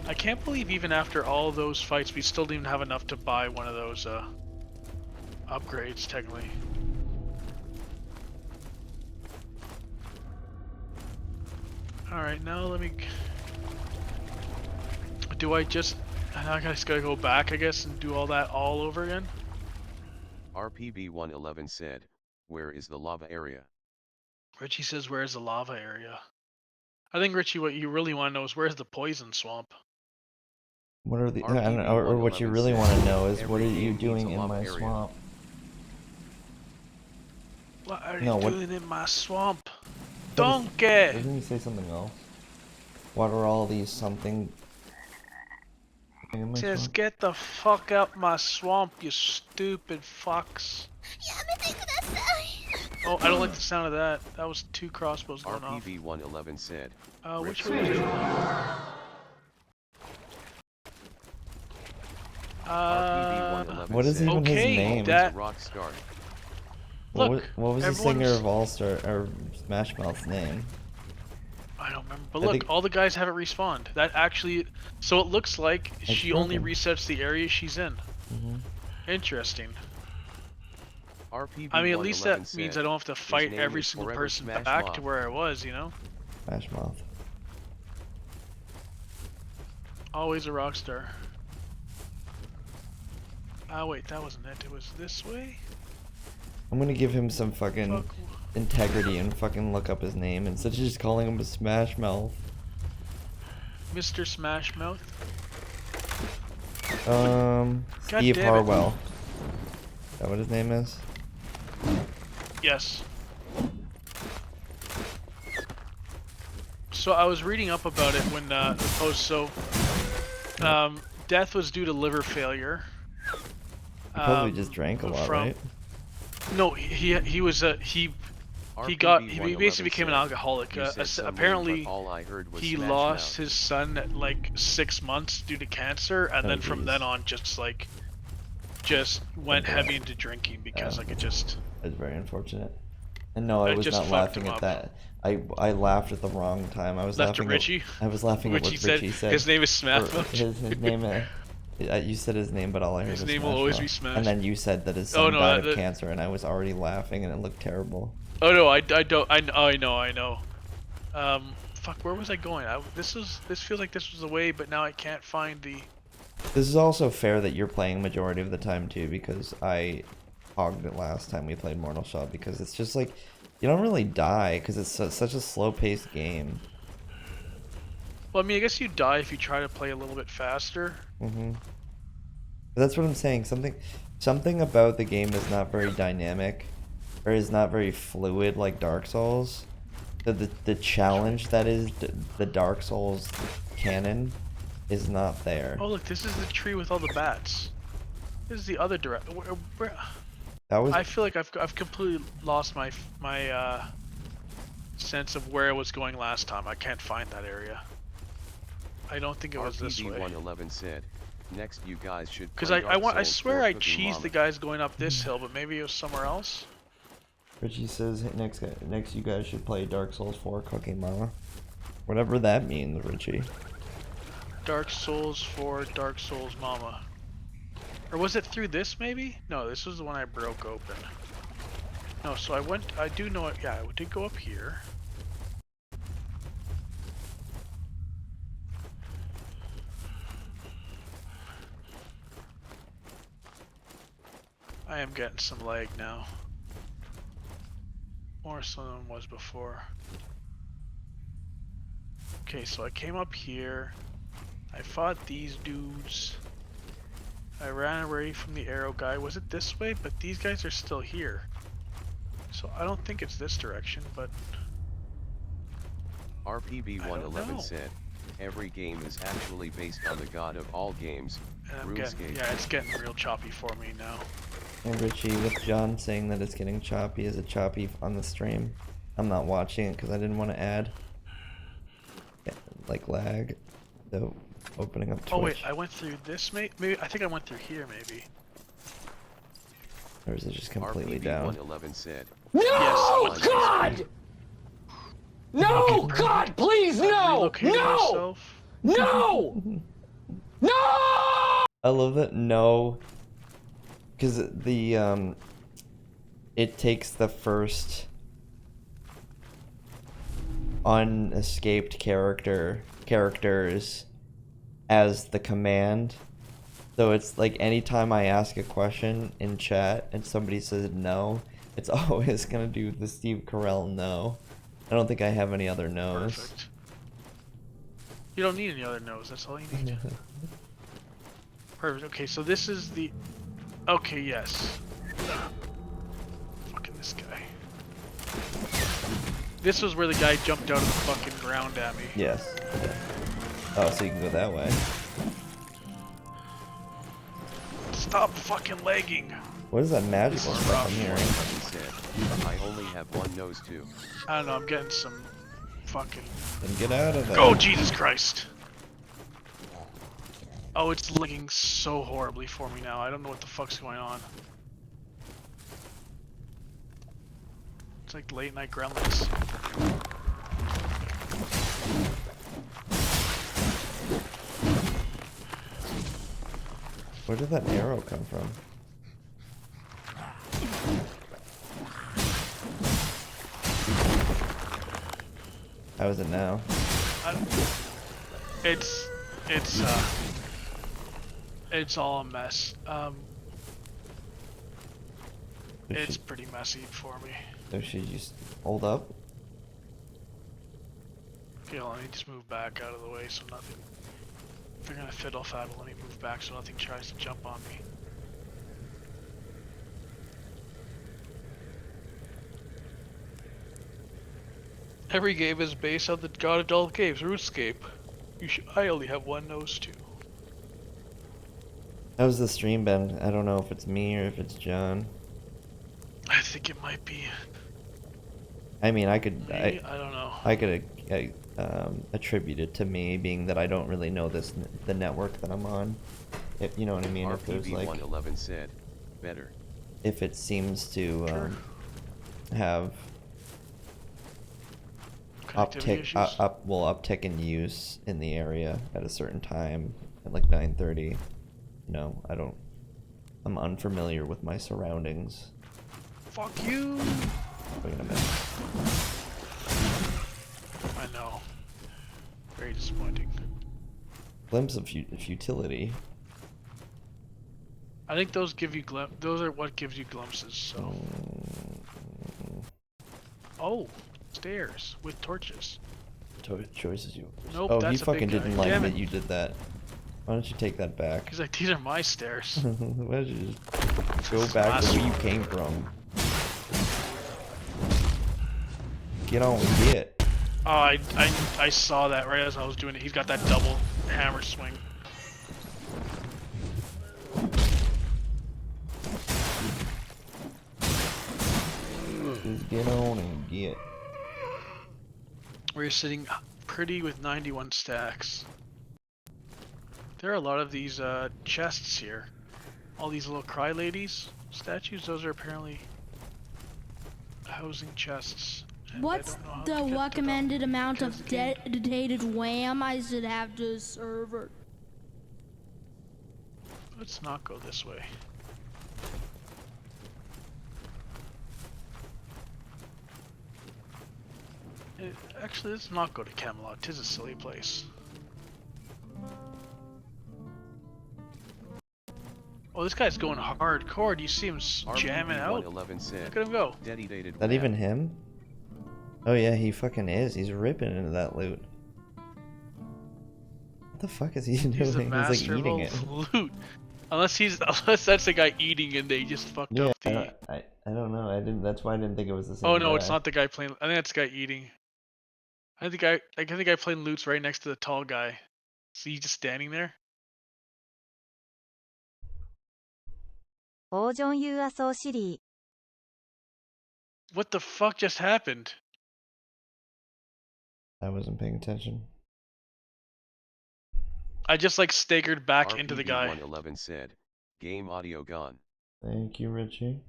I can't believe even after all those fights, we still didn't have enough to buy one of those upgrades, technically. Alright, now let me... Do I just... Now I just gotta go back, I guess, and do all that all over again? RPB111 said, where is the lava area? Richie says, where's the lava area? I think, Richie, what you really want to know is where's the poison swamp? What are the... I don't know, or what you really want to know is what are you doing in my swamp? What are you doing in my swamp? Donkey! Doesn't he say something else? What are all these something... Just get the fuck out my swamp, you stupid fucks. Oh, I don't like the sound of that. That was 2 crossbows going off. RPV111 said. Which way was it? RPV111 What is said, even his okay, name? that- rock star. Look, what was the everyone's- singer of All Star or Smash Mouth's name? I don't remember. But I look, think- all the guys haven't respawned. That actually, so it looks like It's she only broken. resets the area she's in. Mhm. Interesting. RPV111 I mean, at least that said, means I don't have to fight name every is single forever person Smash back Mouth. to where I was, you know? Smash Mouth. Always a rock star. Oh wait, that wasn't it. It was this way? I'm gonna give him some fucking Fuck. integrity and fucking look up his name instead of just calling him a Smash Mouth. Mr. Smash Mouth? Steve damn it. Harwell. Is that what his name is? Yes. So I was reading up about it when the post. So, death was due to liver failure. He probably just drank a lot, right? No, he was he basically became an alcoholic. Apparently, all I heard was he Smash lost Mouth. his son at like 6 months due to cancer, and Oh, then from geez. then on, just went heavy into drinking because like it just. It's very unfortunate. And no, I It was just not fucked laughing him at up. that. I laughed at the wrong time. I was Left to laughing Richie? I was laughing at what Richie said. His name is Smash Or Mouth. his name. You said his name, but all I heard His was name will Smash always Mouth. be Smash. And then you said that his son Oh, no, died that- of cancer, and I was already laughing, and it looked terrible. Oh no, I don't. I know. Fuck, where was I going? This feels like this was the way, but now I can't find the. This is also fair that you're playing majority of the time too, because I hogged it last time we played Mortal Shell, because it's just like you don't really die because it's such a slow-paced game. Well, I mean, I guess you die if you try to play a little bit faster. Mm-hmm. But that's what I'm saying. Something about the game is not very dynamic, or is not very fluid like Dark Souls. The challenge that is the Dark Souls canon is not there. Oh look, this is the tree with all the bats. This is the other direction. That was I feel like I've completely lost my sense of where I was going last time. I can't find that area. I don't think it was this way. RPV111 said, next you guys should Because play Dark I Souls swear 4 I Cookie cheesed Mama. the guys going up this hill, but maybe it was somewhere else. Richie says next you guys should play Dark Souls 4 Cooking Mama. Whatever that means, Richie. Dark Souls 4, Dark Souls Mama. Or was it through this maybe? No, this was the one I broke open. No, so I do know it, yeah, I did go up here. I am getting some lag now. More so than was before. Okay, so I came up here. I fought these dudes. I ran away from the arrow guy. Was it this way? But these guys are still here. So I don't think it's this direction, but... I don't know. RPV111 said, every game is actually based on the god of all games, And I'm getting, RuneScape. yeah, it's getting real choppy for me now. And Richie, with John saying that it's getting choppy, is it choppy on the stream? I'm not watching it because I didn't want to add like lag. So opening up Twitch. Oh wait, I went through this maybe I think I went through here maybe. Or is it just completely down? RPV111 said, No, Yes. God! No, God, please, no! Relocating No! myself. No! No! I love that. No, because the it takes the first unescaped characters as the command. So it's like anytime I ask a question in chat and somebody says no, it's always gonna do the Steve Carell no. I don't think I have any other no's. Perfect. You don't need any other no's, that's all you need. Perfect. Okay, so this is the... Okay, yes. Fucking this guy. This was where the guy jumped out of the fucking ground at me. Yes. Oh, so you can go that way. Stop fucking lagging. What is that magical This is stuff I'm rough. hearing? said, I only have one nose too. I don't know, I'm getting some fucking... Then get out of there. Oh, Jesus Christ! Oh, it's lagging so horribly for me now. I don't know what the fuck's going on. It's like late night gremlins. Where did that arrow come from? How is it now? It's all a mess. It's pretty messy for me. So should you just hold up? Okay, let me just move back out of the way so nothing... If they're gonna fiddle faddle, let me move back so nothing tries to jump on me. Every game is based on the God of All Games, RuneScape. I only have one nose too. How's the stream been? I don't know if it's me or if it's John. I think it might be. I mean, I could. I don't know. I could attribute it to me being that I don't really know the network that I'm on. If you know what I mean. If there's like 111 said, better. If it seems to have uptick in use in the area at a certain time at like 9:30. No, I don't. I'm unfamiliar with my surroundings. Fuck you! Wait a minute. I know. Very disappointing. Glimpse of futility. I think those give you those are what gives you glimpses. So. Oh, stairs with torches. Choices you. Nope, oh, that's you fucking didn't like Damn that it. you did that. Why don't you take that back? Because like these are my stairs. Why don't you just go back to where you came from? Get on with it. Oh, I saw that right as I was doing it. He's got that double hammer swing. Just get on and get. We're sitting pretty with 91 stacks. There are a lot of these chests here. All these little cry ladies statues, those are apparently housing chests. What's the recommended amount of dedicated RAM I should have to the server? Let's not go this way. Actually, let's not go to Camelot. 'Tis a silly place. Oh, this guy's going hardcore. Do you see him jamming out? Look at him go. Is that even him? Oh yeah, he fucking is. He's ripping into that loot. What the fuck is he doing? He's the master He's like eating it. Loot. Unless that's the guy eating and they just fucked up the... I don't know. That's why I didn't think it was the same Oh no, guy. it's not the guy playing... I think that's the guy eating. I think the guy playing loot's right next to the tall guy. See, he's just standing there. オージョンユーアソーシリ What the fuck just happened? I wasn't paying attention. I just like staggered back into the guy. 111 said, game audio gone. Thank you, Richie.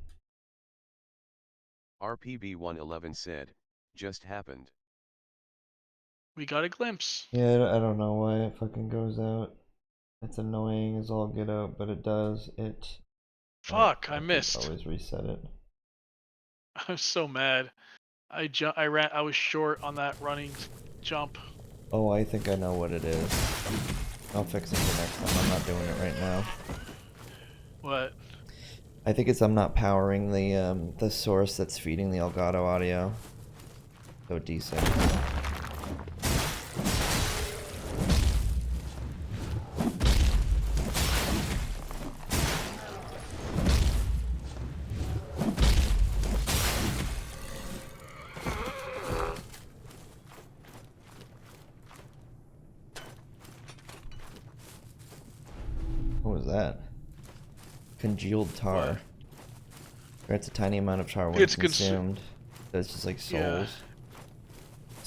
RPB111 said, just happened. We got a glimpse. Yeah, I don't know why it fucking goes out. It's annoying as all get out, but it does. Fuck, I missed. Always reset it. I'm so mad. I was short on that running jump. Oh, I think I know what it is. I'll fix it for next time. I'm not doing it right now. What? I think it's I'm not powering the source that's feeding the Elgato audio. So decent. What was that? Congealed tar. What? It's a tiny amount of char when It's consumed. So it's just like souls.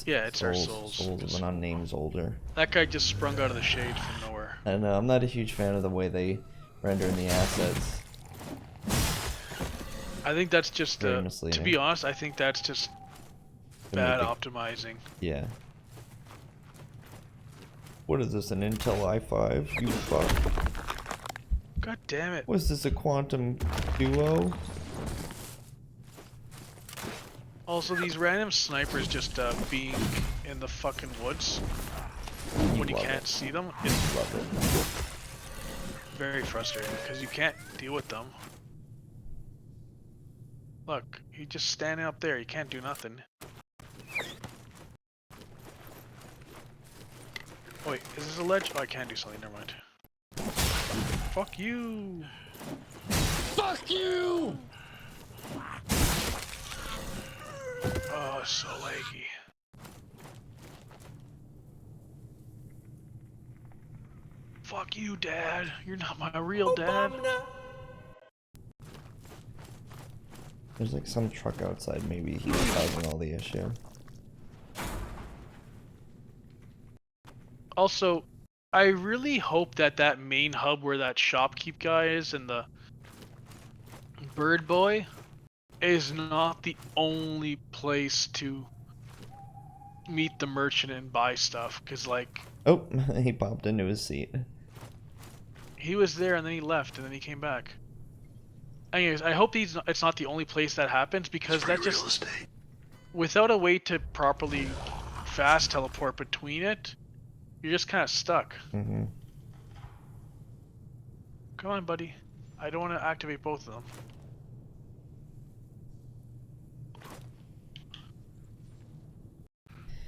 Yeah, it's our souls. Souls of an unnamed older. That guy just sprung out of the shade from nowhere. I know, I'm not a huge fan of the way they render in the assets. I think that's just, Very to misleading. be honest, I think that's just To bad make optimizing. Yeah. What is this, an Intel i5? You fuck. God damn it. Was this a quantum duo? Also, these random snipers just being in the fucking woods when you can't see them, it's Love it. very frustrating because you can't deal with them. Look, he's just standing up there, he can't do nothing. Wait, is this a ledge? Oh, I can't do something, never mind. Fuck you! Fuck you! Oh, it's so laggy. Fuck you, Dad. You're not my real dad. There's like some truck outside, maybe he's causing all the issue. Also, I really hope that that main hub where that shopkeep guy is and the bird boy is not the only place to meet the merchant and buy stuff, because like Oh, he popped into his seat. he was there and then he left and then he came back. Anyways, I hope it's not the only place that happens, because that just without a way to properly fast teleport between it, you're just kind of stuck. Mm-hmm. Come on, buddy. I don't want to activate both of them.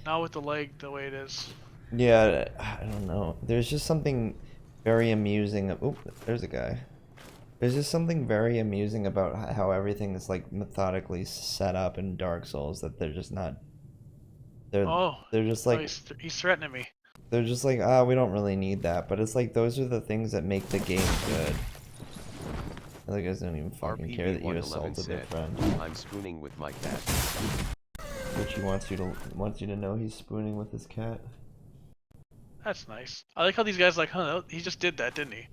Not with the leg the way it is. Yeah, I don't know. There's just something very amusing. Oh, there's a guy. There's just something very amusing about how everything is like methodically set up in Dark Souls that they're just not. They're just like he's threatening me. they're just like we don't really need that, but it's like those are the things that make the game good. Other guys don't even fucking care that you assaulted their friend. I'm spooning with my cat. Which he wants you to know he's spooning with his cat. That's nice. I like how these guys like, huh? He just did that, didn't he?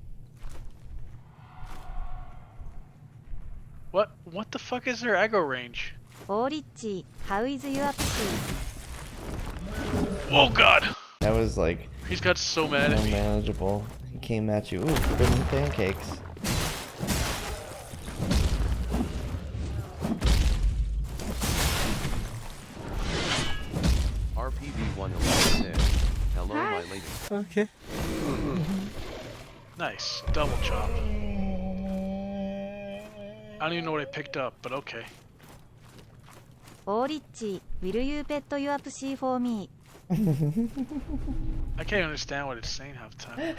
What the fuck is their aggro range? Oh, Richie, how is your PC? Oh god! That was like He's got so mad at me. unmanageable. He came at you. Ooh, forbidden pancakes. RPB111 said, hello my lady. Okay. Nice. Double chop. I don't even know what I picked up, but okay. Oh, Richie, will you pet your PC for me? I can't understand what it's saying half the time.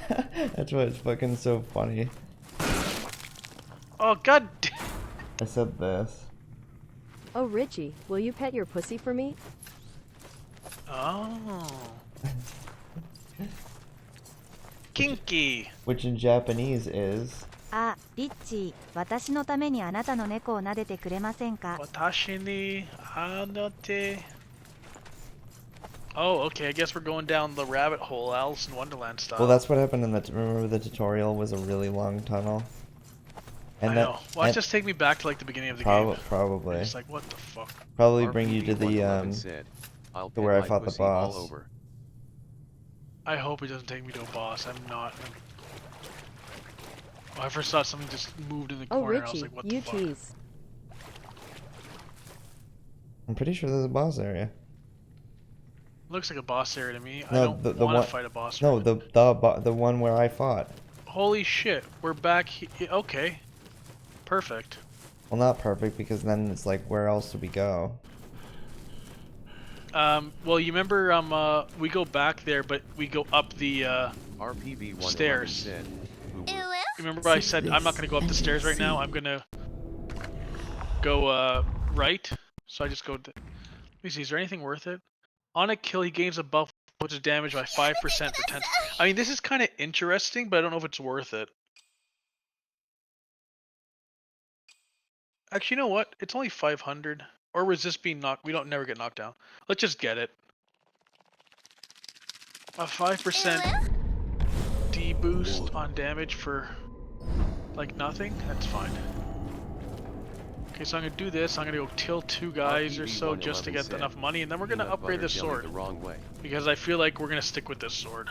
That's why it's fucking so funny. Oh god. I said this. Oh, Richie, will you pet your pussy for me? Oh. Kinky. Which in Japanese is. あ、リッチー、私のためにあなたの猫を撫でてくれませんか? Watashi ni anate. Oh, okay. I guess we're going down the rabbit hole, Alice in Wonderland style. Well, that's what happened in the. Remember the tutorial was a really long tunnel. And I know. Watch just take me back to like the beginning of the game. Probably. It's like what the fuck. Probably bring you to the to where I fought the boss. I hope it doesn't take me to a boss. I'm not. Oh, I first saw something just moved in the corner. Richie, I was like, what you the fuck? tease. I'm pretty sure there's a boss area. Looks like a boss area to me. No, I don't the want one, to fight a boss. No, the one where I fought. Holy shit, we're back okay. Perfect. Well, not perfect, because then it's like, where else do we go? Well, you remember, we go back there, but we go up the, RPB stairs. Said, remember I said I'm not gonna go up the stairs right now, I'm gonna go, right? So I just go, let me see, is there anything worth it? On a kill, he gains a buff, which is damage by 5% for 10. I mean, this is kind of interesting, but I don't know if it's worth it. Actually, you know what? It's only 500. Or resist being knocked. We don't never get knocked down. Let's just get it. A 5% boost on damage for like nothing. That's fine. Okay, so I'm gonna do this. I'm gonna go kill 2 guys or so just to get enough money, and then we're gonna upgrade this sword. Because I feel like we're gonna stick with this sword.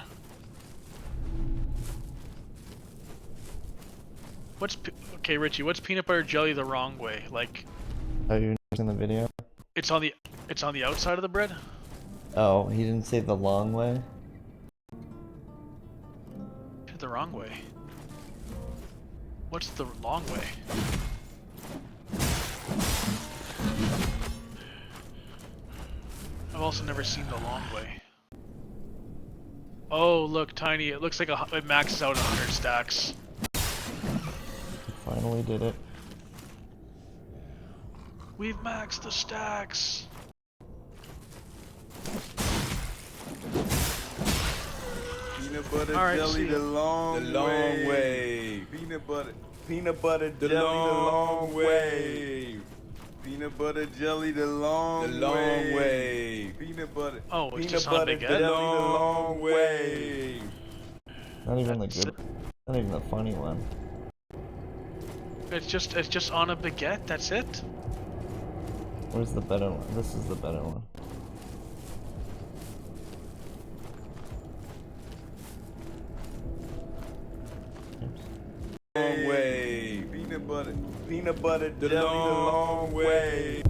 Okay, Richie? What's peanut butter jelly the wrong way? Like, Are you in the video? it's on the outside of the bread. Oh, he didn't say the long way. The wrong way. What's the long way? I've also never seen the long way. Oh, look, Tiny. It looks like it maxes out 100 stacks. Finally did it. We've maxed the stacks. Peanut butter All right, jelly the long way. Peanut butter jelly the long way. Peanut butter jelly the long way. Peanut butter. Oh, it's peanut just on a butter baguette? jelly the long way. Not even the good. Not even the funny one. It's just on a baguette. That's it. Where's the better one? This is the better one. Long way. Peanut butter jelly the long way.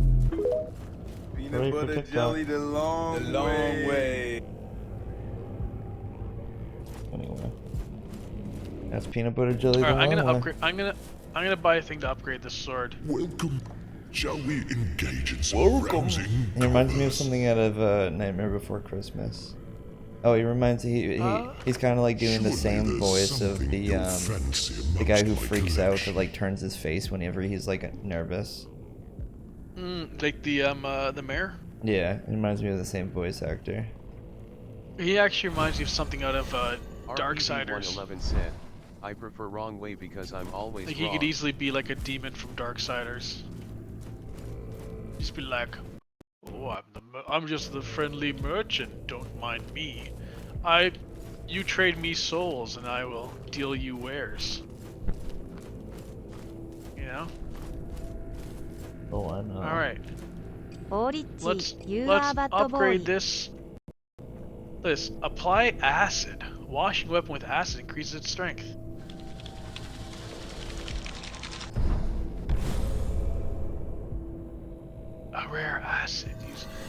Peanut butter jelly the long way. Anyway, that's peanut butter jelly. All right, the I'm gonna long way. upgrade. I'm gonna buy a thing to upgrade this sword. Welcome. Shall we engage in some rousing? He reminds me of something out of Nightmare Before Christmas. Oh, he reminds he's kind of like doing the same voice of the guy who freaks out that like turns his face whenever he's like nervous. Like the mayor. Yeah, it reminds me of the same voice actor. He actually reminds me of something out of Darksiders. 111 said, I prefer wrong way because I'm always Like wrong. he could easily be like a demon from Darksiders. Just be like, oh, I'm just the friendly merchant. Don't mind me. You trade me souls, and I will deal you wares. You know. Oh, I know. All right. Let's Let's upgrade this. Apply acid. Washing weapon with acid increases its strength. A rare acid.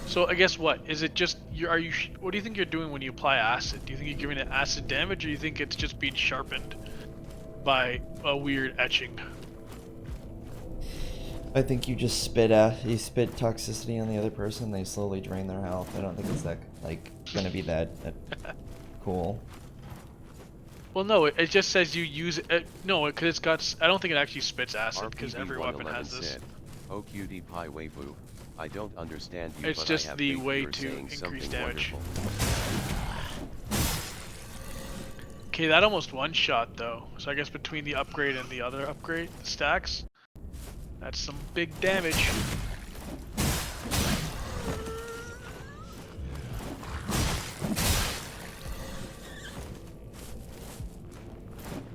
So I guess what is it? Just what do you think you're doing when you apply acid? Do you think you're giving it acid damage, or do you think it's just being sharpened by a weird etching? I think you just spit toxicity on the other person. They slowly drain their health. I don't think it's that gonna be that cool. Well, no, it just says you use it. No, because it's got. I don't think it actually spits acid because every weapon has this. Said, oh cutie pie waifu, I don't understand you. It's but just I have the faith way you're to saying increase something damage. wonderful. Okay, that almost one shot though. So I guess between the upgrade and the other upgrade stacks, that's some big damage.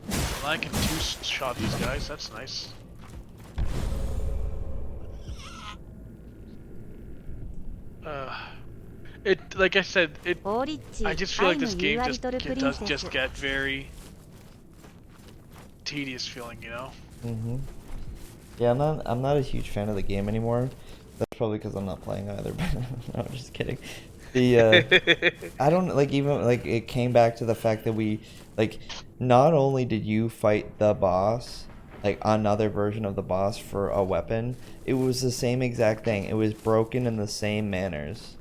Well, I can two-shot these guys. That's nice. Like I said, I just feel like this game does just get very tedious feeling, you know? Yeah, I'm not a huge fan of the game anymore. That's probably because I'm not playing either. But no, I'm just kidding. I don't even it came back to the fact that we not only did you fight the boss, like another version of the boss for a weapon, it was the same exact thing. It was broken in the same manners.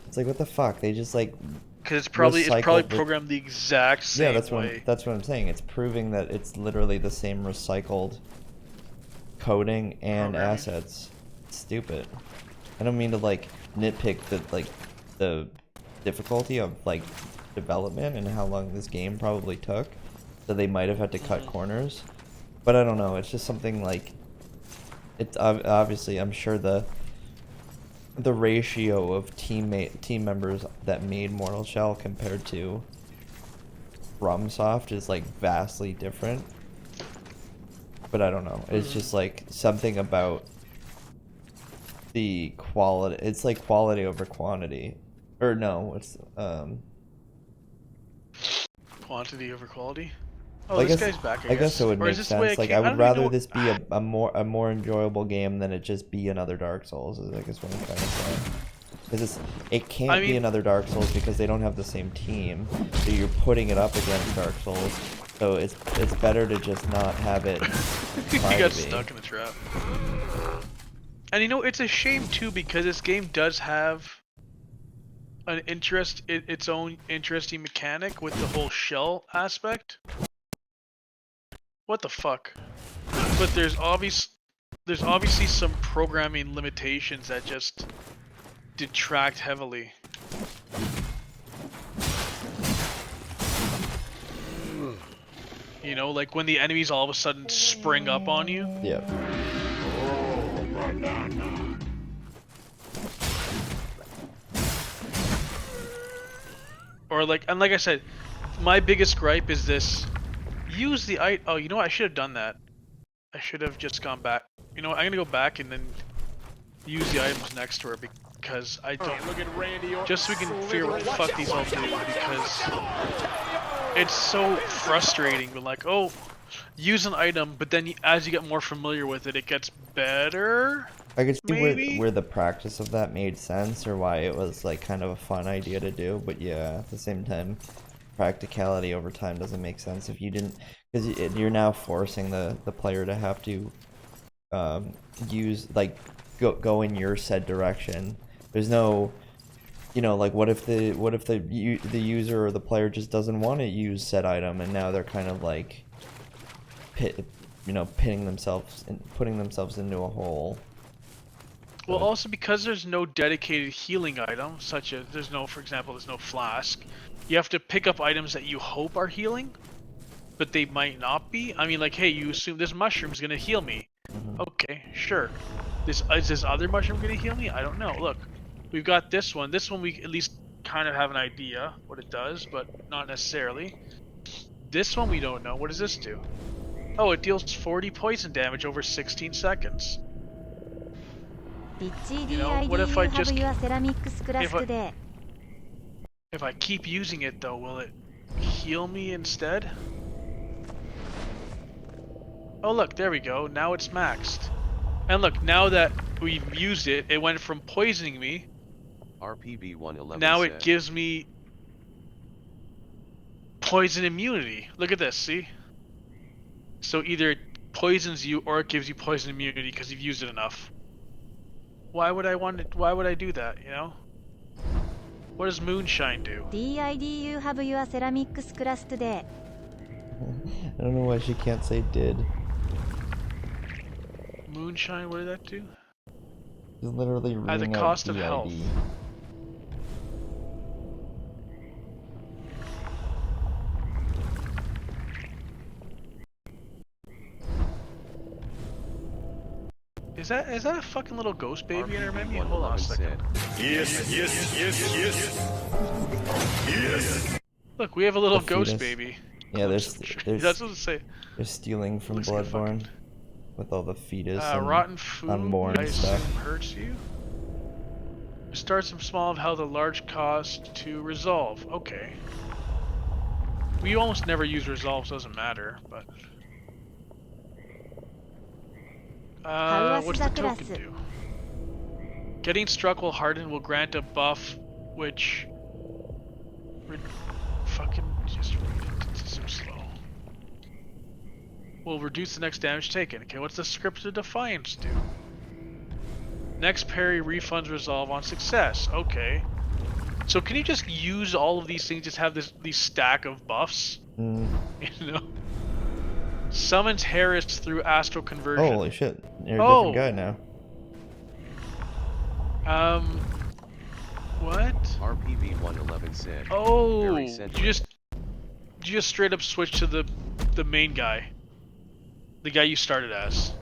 It's like, what the fuck? They just because it's probably programmed the exact same way. That's what I'm saying. It's proving that it's literally the same recycled coding and assets. It's stupid. I don't mean to nitpick the difficulty of development and how long this game probably took, so they might have had to cut corners, but I don't know, it's just something it's obviously, I'm sure the ratio of team members that made Mortal Shell compared to FromSoft is like vastly different. But I don't know. It's just like something about the quality. It's like quality over quantity. Or no, it's quantity over quality. Oh, I this guess, guy's back. I guess it would Or make is this the way sense. I Like came- I I would don't even rather know- this be a more enjoyable game than it just be another Dark Souls. Is I guess what I'm trying to say. Because it can't be another Dark Souls because they don't have the same team. So you're putting it up against Dark Souls. So it's better to just not have it. He got stuck in the trap. And you know, it's a shame too because this game does have its own interesting mechanic with the whole shell aspect. What the fuck? But there's obviously some programming limitations that just detract heavily. You know, like when the enemies all of a sudden spring up on you. Yep. Or like, and like I said, my biggest gripe is this. Use the oh, you know what? I should have done that. I should have just gone back. You know what? I'm gonna go back and then use the items next to her because I don't. Look at Randy. Just so we can figure out what the fuck these all do because it's so frustrating. But like, oh, use an item, but then as you get more familiar with it, it gets better. I could see maybe? where the practice of that made sense or why it was like kind of a fun idea to do, but yeah, at the same time, practicality over time doesn't make sense if you didn't, because you're now forcing the player to have to use like go in your said direction. There's no, you know, like what if the user or the player just doesn't want to use said item and now they're kind of like putting themselves into a hole. Well, also because there's no dedicated healing item, such as for example, there's no flask. You have to pick up items that you hope are healing, but they might not be. I mean, like, hey, you assume this mushroom's gonna heal me. Okay, sure. Is this other mushroom gonna heal me? I don't know. Look, we've got this one. This one we at least kind of have an idea what it does, but not necessarily. This one we don't know. What does this do? Oh, it deals 40 poison damage over 16 seconds. You know, what if I just if I keep using it though, will it heal me instead? Oh look, there we go. Now it's maxed. And look, now that we've used it, it went from poisoning me. RPB 111 now it gives me poison immunity. Look at this, see? So either it poisons you or it gives you poison immunity because you've used it enough. Why would I do that, you know? What does moonshine do? DID, you have your ceramics class today. I don't know why she can't say did. Moonshine, what did that do? It's literally At the cost of health. Is that a fucking little ghost baby in her menu? Hold on a second. Yes. Look, we have a little The ghost fetus. baby. Yeah, there's That's what it say. They're stealing from Looks like a Bloodborne with all the fetus and rotten food, unborn I stuff. assume hurts you. Starts from small of health at large cost to resolve. Okay. We almost never use resolve, so it doesn't matter, but what's the token do? Getting struck while hardened will grant a buff, which fucking just read it. It's so slow. Will reduce the next damage taken. Okay, what's the script of defiance do? Next parry refunds resolve on success. Okay. So can you just use all of these things? Just have these stack of buffs. You know. Summons Harris through astral conversion. Holy shit! You're a different guy now. What? RPB 111 said. Oh, you just straight up switch to the main guy, the guy you started as.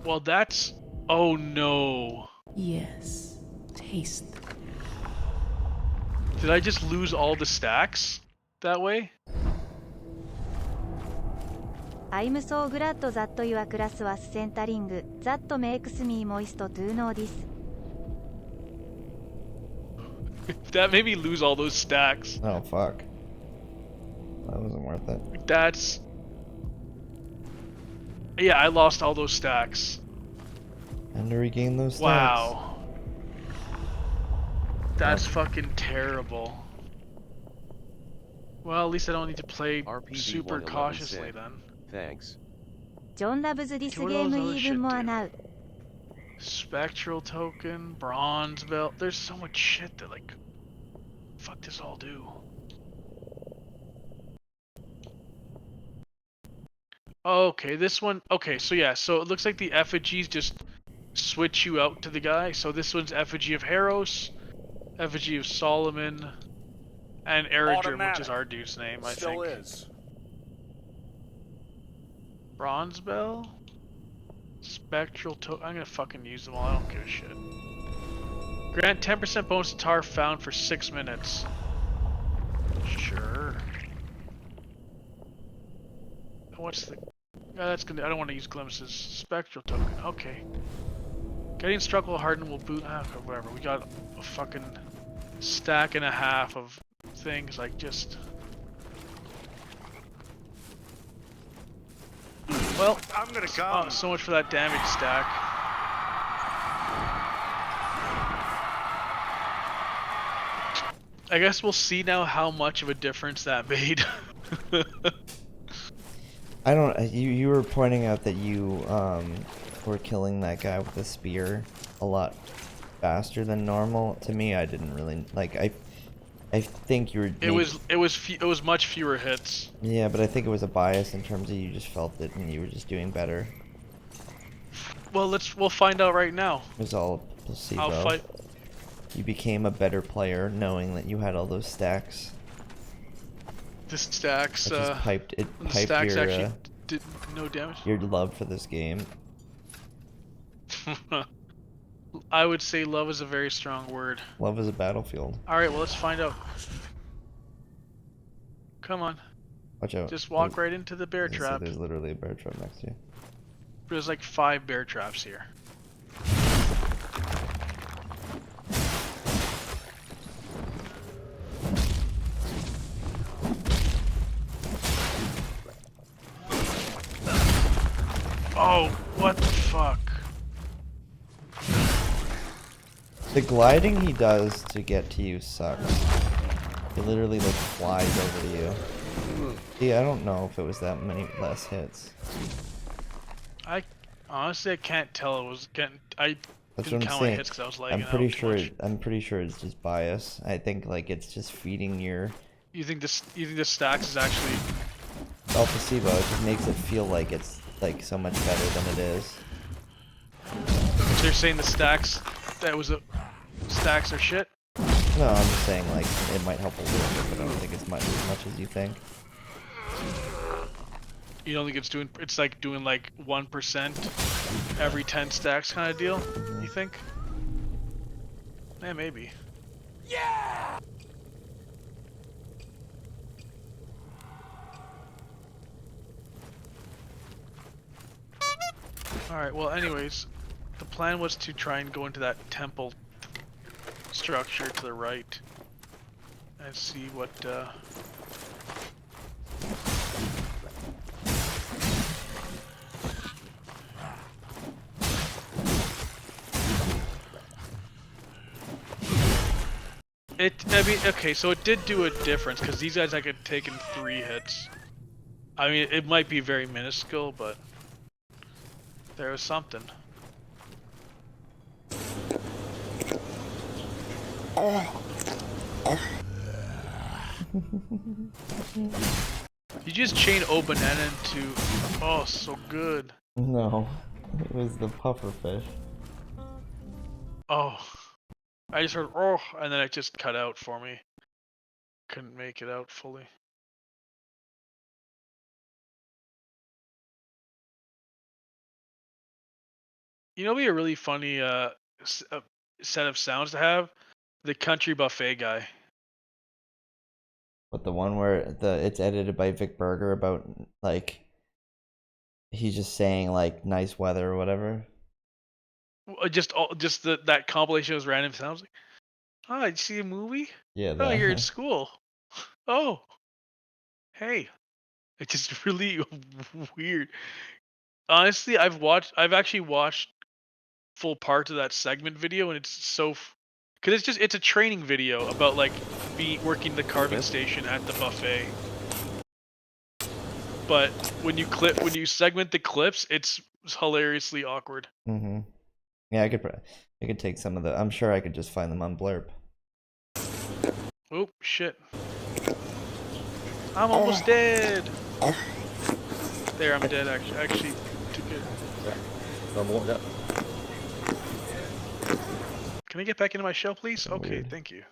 Well, that's... Oh, no. Yes, taste them. Did I just lose all the stacks that way? I'm so glad that your class was centering. That makes me moist to know this. That made me lose all those stacks. Oh, fuck. That wasn't worth it. That's... Yeah, I lost all those stacks. And to regain those stacks. Wow. That's fucking terrible. Well, at least I don't need to play super cautiously then. Thanks. John loves this What game does other even shit more do? now. Spectral token, bronze belt. There's so much shit that like, fuck this all do. Okay, this one. Okay, so yeah, so it looks like the effigies just switch you out to the guy. So this one's effigy of Heros, effigy of Solomon, and Eridrim, which is our dude's name, I think. Is. Bronze bell, spectral token. I'm gonna fucking use them all. I don't give a shit. Grant 10% bonus to tar found for 6 minutes. Sure. What's the... Yeah, that's gonna... I don't want to use glimpses. Spectral token. Okay. Getting struggle hardened will boot... whatever. We got a fucking stack and a half of things. Like, just... Well, I'm gonna come. oh, so much for that damage stack. I guess we'll see now how much of a difference that made. I don't. You were pointing out that you were killing that guy with the spear a lot faster than normal. To me, I didn't really like. I think you were. It was much fewer hits. Yeah, but I think it was a bias in terms of you just felt it and you were just doing better. Well, we'll find out right now. It was all placebo. I'll fight. You became a better player knowing that you had all those stacks. The stacks. It just piped the stacks your, actually did no damage. Your love for this game. I would say love is a very strong word. Love is a battlefield. Alright, well let's find out. Come on. Watch out. Just walk right into the bear trap. There's literally a bear trap next to you. There's like 5 bear traps here. Oh, what the fuck? The gliding he does to get to you sucks. He literally like flies over to you. Yeah, I don't know if it was that many less hits. I honestly I can't tell. It was getting. I That's didn't what I'm count my saying. hits because I was lagging I'm pretty out too sure. much. I'm pretty sure it's just bias. I think like it's just feeding your. You think this? You think the stacks is actually? Well, placebo. It just makes it feel like it's like so much better than it is. So you're saying the stacks? That was a. Stacks are shit? No, I'm just saying like it might help a little bit, but I don't think it's much as much as you think. You don't think it's doing? It's like doing like 1% every 10 stacks kind of deal. You think? Yeah, maybe. Yeah. Alright, well anyways, the plan was to try and go into that temple structure to the right and see what I mean, okay, so it did do a difference because these guys I could take in 3 hits. I mean, it might be very minuscule, but there was something. You just chain Obanen into... Oh, so good. No, it was the puffer fish. Oh. I just heard, oh, and then it just cut out for me. Couldn't make it out fully. You know, it'd be a really funny set of sounds to have the country buffet guy. But the one where it's edited by Vic Berger about like he's just saying like nice weather or whatever. Just that compilation of random sounds. Like, oh, did you see a movie? Yeah, Oh, you're in that. school. Oh, hey. It's just really weird. Honestly, I've actually watched full parts of that segment video, and it's so, because it's a training video about like working the carving station at the buffet. But when you segment the clips, it's hilariously awkward. Mm-hmm. Yeah, I could take some of the. I'm sure I could just find them on Blurb. Oh shit! I'm almost dead. There, I'm dead. Actually, took it. Can I get back into my shell, please? Okay, Weird. thank you.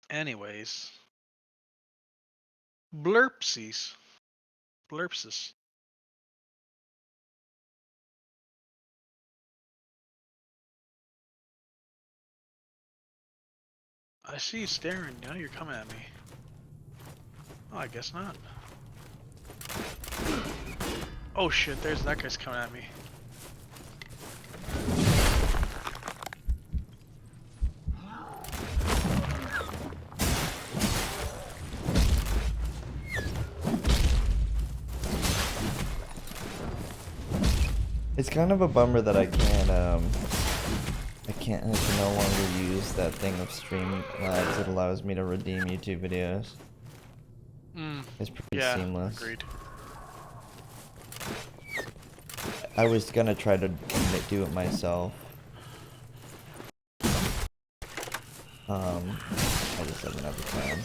Anyways, blurpsies, blurpses. I see you staring. Now you're coming at me. Oh, I guess not. Oh shit! There's that guy's coming at me. It's kind of a bummer that I can no longer use that thing of Streamlabs that allows me to redeem YouTube videos. It's pretty seamless. Agreed. I was gonna try to do it myself. I just haven't had the time.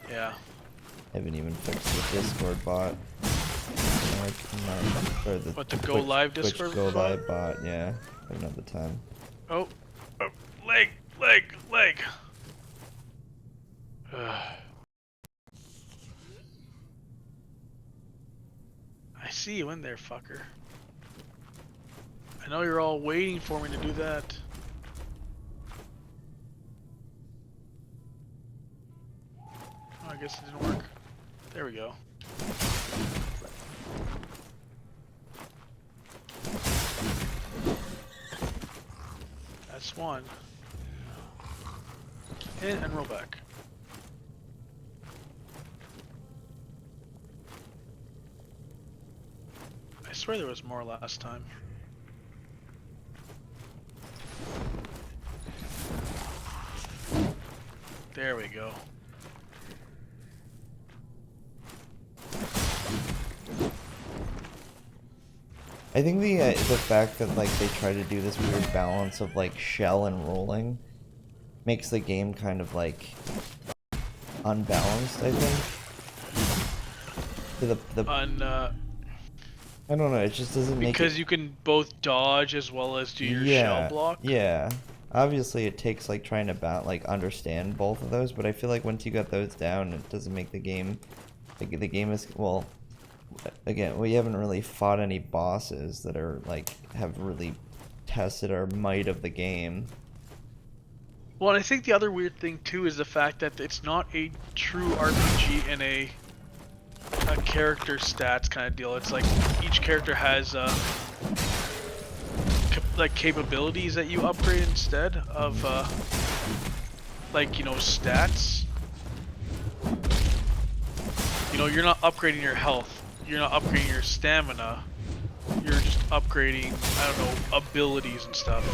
Yeah. I haven't even fixed the Discord bot. Or the What, the Go Live Discord Twitch Go bot? Live bot, yeah. I haven't had the time. Oh, leg. I see you in there, fucker. I know you're all waiting for me to do that. Oh, I guess it didn't work. There we go. That's one. And roll back. I swear there was more last time. There we go. I think the fact that like they try to do this weird balance of like shell and rolling makes the game kind of like unbalanced, I think. I don't know, it just doesn't make because you can both dodge as well as do your shell block. Yeah. Obviously it takes like trying to understand both of those, but I feel like once you got those down, it doesn't make the game the game is, well, again, we haven't really fought any bosses that are like have really tested our might of the game. Well, and I think the other weird thing too is the fact that it's not a true RPG in a character stats kind of deal. It's like each character has like capabilities that you upgrade instead of like, you know, stats. You know, you're not upgrading your health, you're not upgrading your stamina, you're just upgrading, I don't know, abilities and stuff.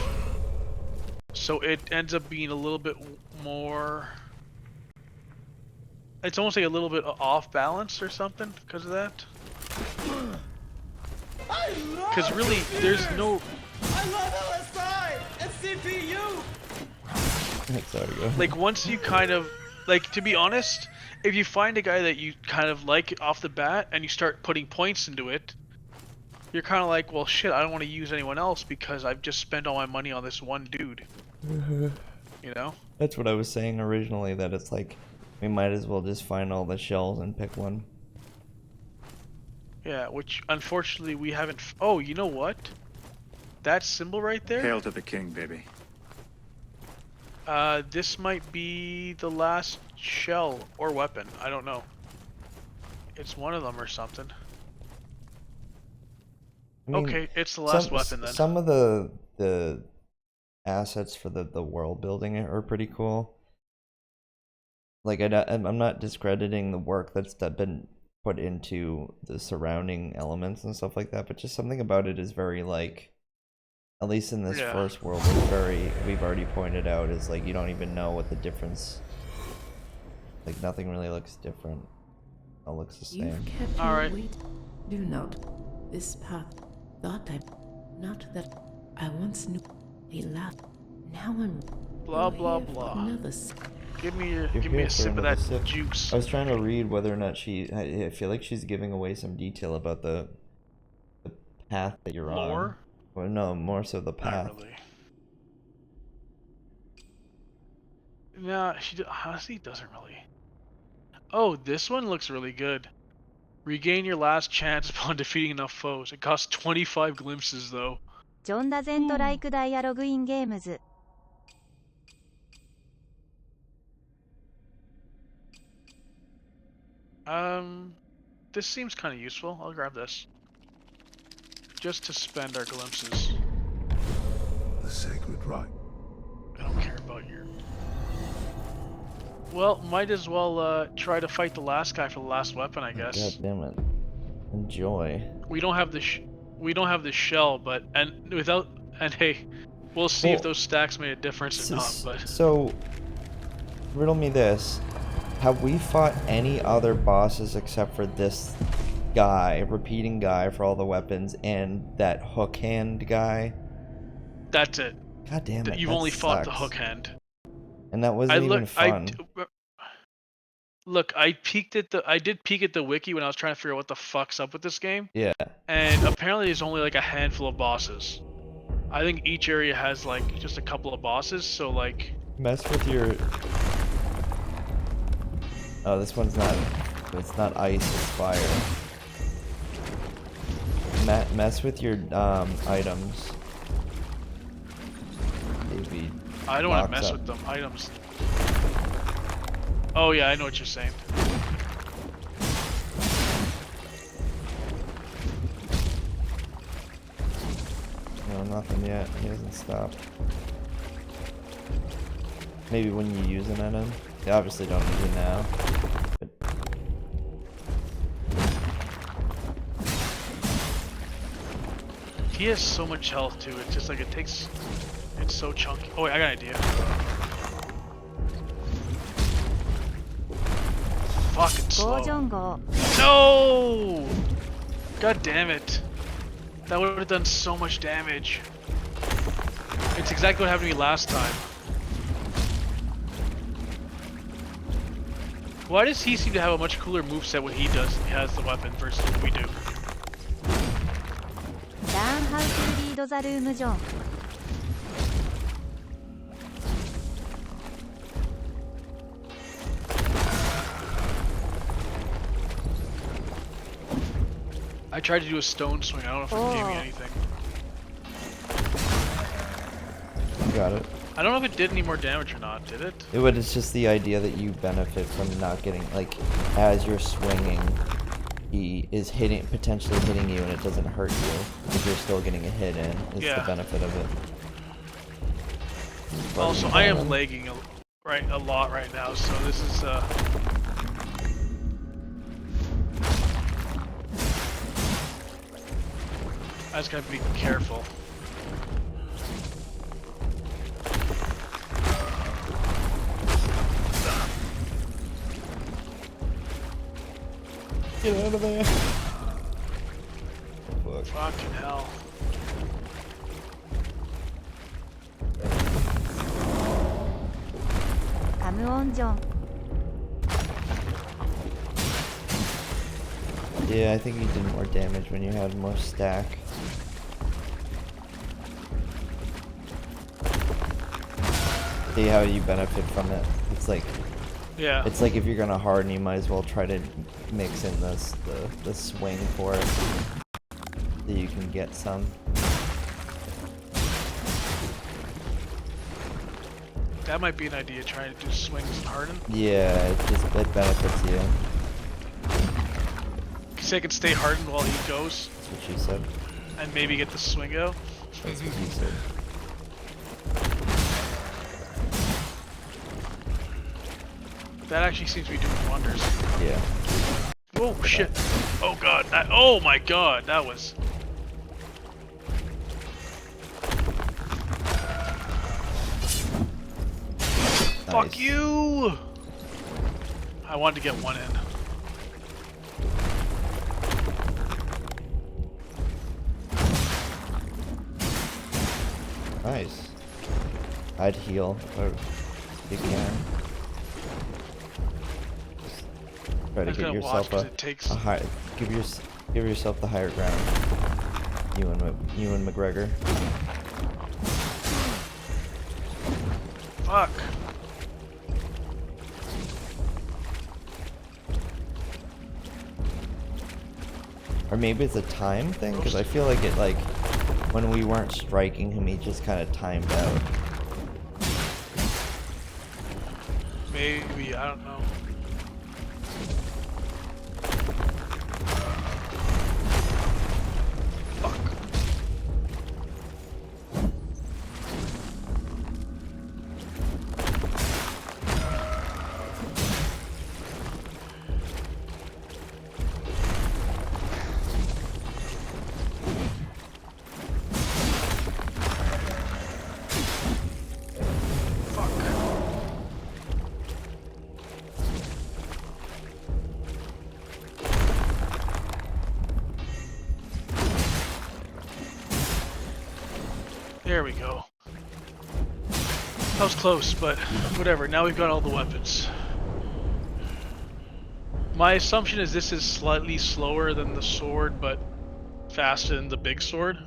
So it ends up being a little bit more, it's almost like a little bit off balance or something because of that. Because really, there's no... I love LSI and CPU! Like, once you kind of... Like, to be honest, if you find a guy that you kind of like off the bat and you start putting points into it, you're kind of like, well, shit, I don't want to use anyone else because I've just spent all my money on this one dude. You know? That's what I was saying originally, that it's like, we might as well just find all the shells and pick one. Yeah, which unfortunately we haven't. Oh, you know what? That symbol right there? Hail to the king, baby. This might be the last shell or weapon. I don't know. It's one of them or something. I mean, okay, it's the last weapon then. Some of the assets for the world building are pretty cool. Like I'm not discrediting the work that's been put into the surrounding elements and stuff like that, but just something about it is very like, at least in this first world, is very, we've already pointed out, is like you don't even know what the difference. Like nothing really looks different. It all looks the same. All right. Do note this path. Thought I, not that I once knew a lot. Now I'm blah blah blah. Give me a sip of that juice. I was trying to read whether or not I feel like she's giving away some detail about the path that you're on. Well, no, more so the path. Not really. Nah, she honestly doesn't really. Oh, this one looks really good. Regain your last chance upon defeating enough foes. It costs 25 glimpses though. John doesn't like dialogue in games. This seems kind of useful. I'll grab this. Just to spend our glimpses. The sacred right. I don't care about your... Well, might as well try to fight the last guy for the last weapon, I guess. God damn it. Enjoy. We don't have the shell, but hey, we'll see if those stacks made a difference or not. But so, riddle me this: have we fought any other bosses except for this guy, repeating guy for all the weapons, and that hook hand guy? That's it. God damn it! You've only fought the hook hand. And that wasn't even fun. Look, I did peek at the wiki when I was trying to figure out what the fuck's up with this game. Yeah. And apparently there's only like a handful of bosses. I think each area has like just a couple of bosses, so like... Mess with your... Oh, this one's not... It's not ice, it's fire. Mess with your items. Maybe... I don't want to mess with them. Items. Oh yeah, I know what you're saying. No, nothing yet. He hasn't stopped. Maybe when you use an item. You obviously don't need it now. But... He has so much health too. It's just like it takes... It's so chunky. Oh wait, I got an idea. Fucking slow. No! God damn it. That would have done so much damage. It's exactly what happened to me last time. Why does he seem to have a much cooler moveset when he has the weapon versus what we do? Learn how to read the room, John. I tried to do a stone swing. I don't know if it gave me anything. Got it. I don't know if it did any more damage or not. Did it? It's just the idea that you benefit from not getting, like, as you're swinging, he is potentially hitting you, and it doesn't hurt you if you're still getting a hit in. It's the benefit of it. Also, I am lagging a lot right now, so this is I just gotta be careful. Get out of there. Fuck. Fucking hell. Come on, John. Yeah, I think you did more damage when you had more stack. See how you benefit from it. It's like, yeah. It's like if you're gonna harden, you might as well try to mix in the swing for it, so you can get some. That might be an idea, trying to do swings and harden. Yeah, it benefits you. Because I can stay hardened while he goes. That's what she said. And maybe get the swing out. That's what he said. That actually seems to be doing wonders. Yeah. Whoa, shit. Oh god. Oh my god, that was... Nice. Fuck you! I wanted to get one in. Nice. I'd heal if you can. Just try to get yourself a high. Give yourself the higher ground. You and McGregor. Fuck. Or maybe it's a time thing, because I feel like it when we weren't striking him, he just kind of timed out. Maybe, I don't know. Fuck. There we go. That was close, but whatever. Now we've got all the weapons. My assumption is this is slightly slower than the sword, but faster than the big sword.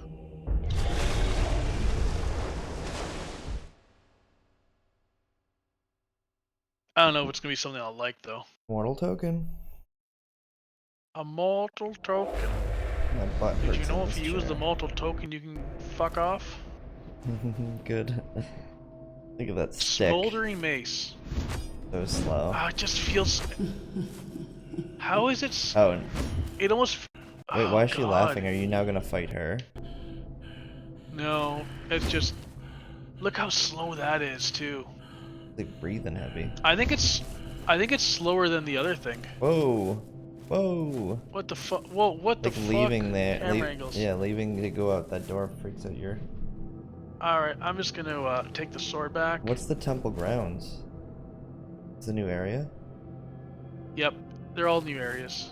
I don't know if it's gonna be something I'll like though. Mortal token. A mortal token. My butt Did you hurts know in if this you use the chair. mortal token you can fuck off? Good. Look at that stick. Smoldering mace. So slow. Ah, it just feels... How is it... Oh. It almost... Wait, why is she God. laughing? Are you now gonna fight her? No, it's just... Look how slow that is, too. It's like breathing heavy. I think it's slower than the other thing. Whoa. Whoa. What the fuck? Whoa, what the fuck? Leaving there. Camera angles. Yeah, leaving to go out that door freaks out your... Alright, I'm just gonna take the sword back. What's the temple grounds? It's a new area? Yep, they're all new areas.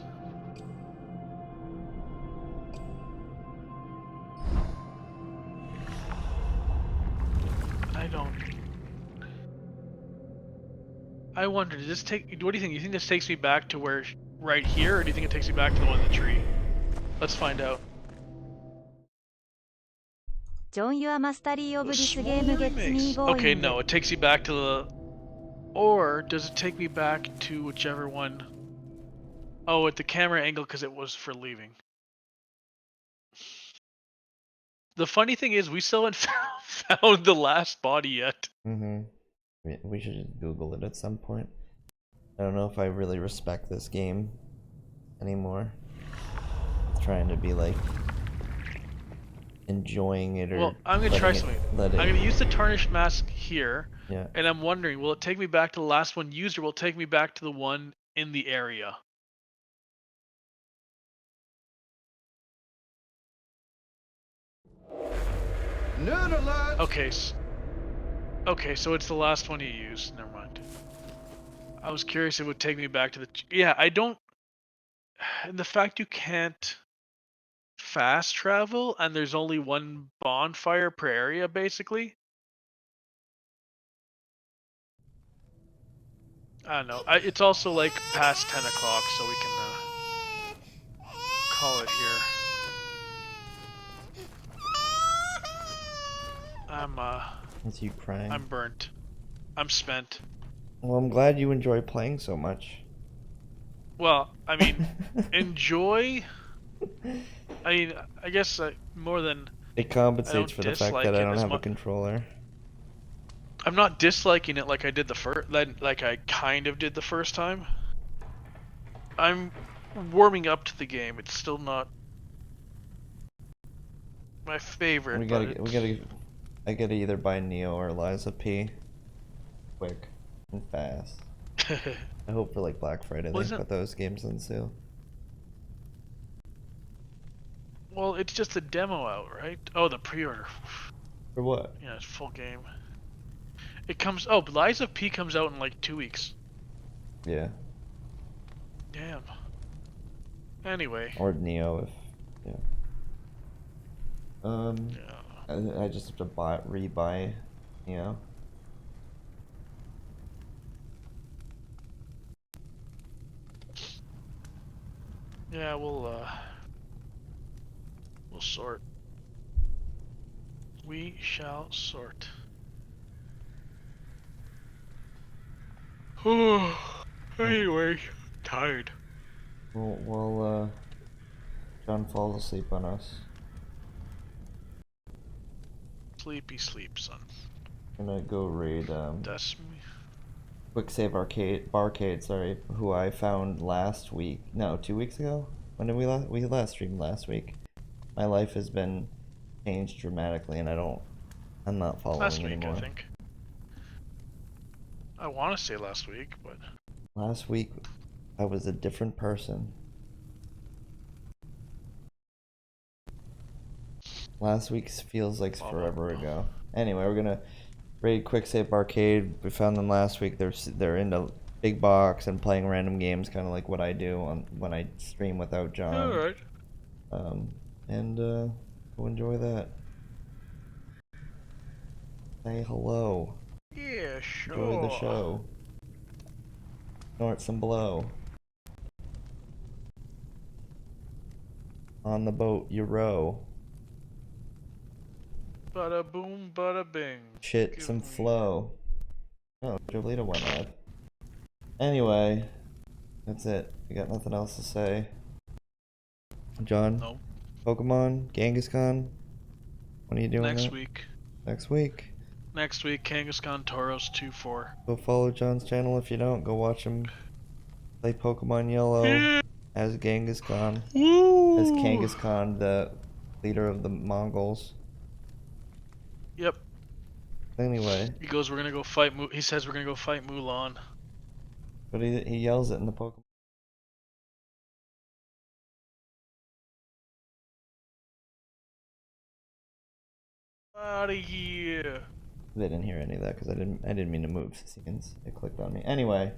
I wonder, does this take... What do you think? You think this takes me back to where... Right here, or do you think it takes me back to the one in the tree? Let's find out. Okay, no, it takes you back to the... Or does it take me back to whichever one... Oh, at the camera angle because it was for leaving. The funny thing is, we still haven't found the last body yet. Mm-hmm. We should just Google it at some point. I don't know if I really respect this game anymore. It's trying to be like enjoying it, or well, I'm gonna try something. I'm gonna use the tarnished mask here, yeah. And I'm wondering, will it take me back to the last one used, or will it take me back to the one in the area? Nerd alert! Okay, so it's the last one you used. Never mind. I was curious if it would take me back to the... Yeah, I don't... And the fact you can't fast travel, and there's only one bonfire per area, basically. I don't know. It's also like past 10 o'clock, so we can... call it here. That's you crying. I'm burnt. I'm spent. Well, I'm glad you enjoy playing so much. Well, I mean, enjoy. I mean, I guess more than. It compensates for the fact that I don't have a much. controller. I'm not disliking it like I did like I kind of did the first time. I'm warming up to the game. It's still not my favorite. I gotta either buy Neo or Liza P. Quick and fast. I hope for like Black Friday they put those games on sale. Well, it's just a demo out, right? Oh, the pre-order. For what? Yeah, it's full game. It comes. Oh, Liza P comes out in like 2 weeks. Yeah. Damn. Anyway. Or Neo if. Yeah. I just have to rebuy Neo. Yeah, we'll sort. We shall sort. Anyway, tired. Well, John falls asleep on us. Sleepy sleep, son. I'm gonna go raid That's me. Quick Save Barcade, sorry, who I found last week. No, 2 weeks ago? When did we last streamed last week? My life has been changed dramatically and I'm not following last week, anymore. I think. I want to say last week, but last week I was a different person. Last week feels like forever ago. Anyway, we're gonna raid Quick Save Arcade. We found them last week. They're into big box and playing random games, kind of like what I do when I stream without John. all right. Go enjoy that. Say hello. Yeah, sure. Enjoy the show. Snort some blow. On the boat you row. Bada boom, bada bing. Shit, some flow. Oh, Jolita went live. Anyway, that's it. We got nothing else to say. John? No. Pokemon? Kangaskhan? When are you doing Next that? week. Next week. Next week, Kangaskhan Tauros 2-4. Go follow John's channel if you don't. Go watch him play Pokemon Yellow as Kangaskhan. Woo! As Kangaskhan, the leader of the Mongols. Yep. Anyway. He goes, we're gonna go fight he says we're gonna go fight Mulan. But he yells it in the Pokemon. Out of here. They didn't hear any of that because I didn't mean to move scenes. It clicked on me. Anyway.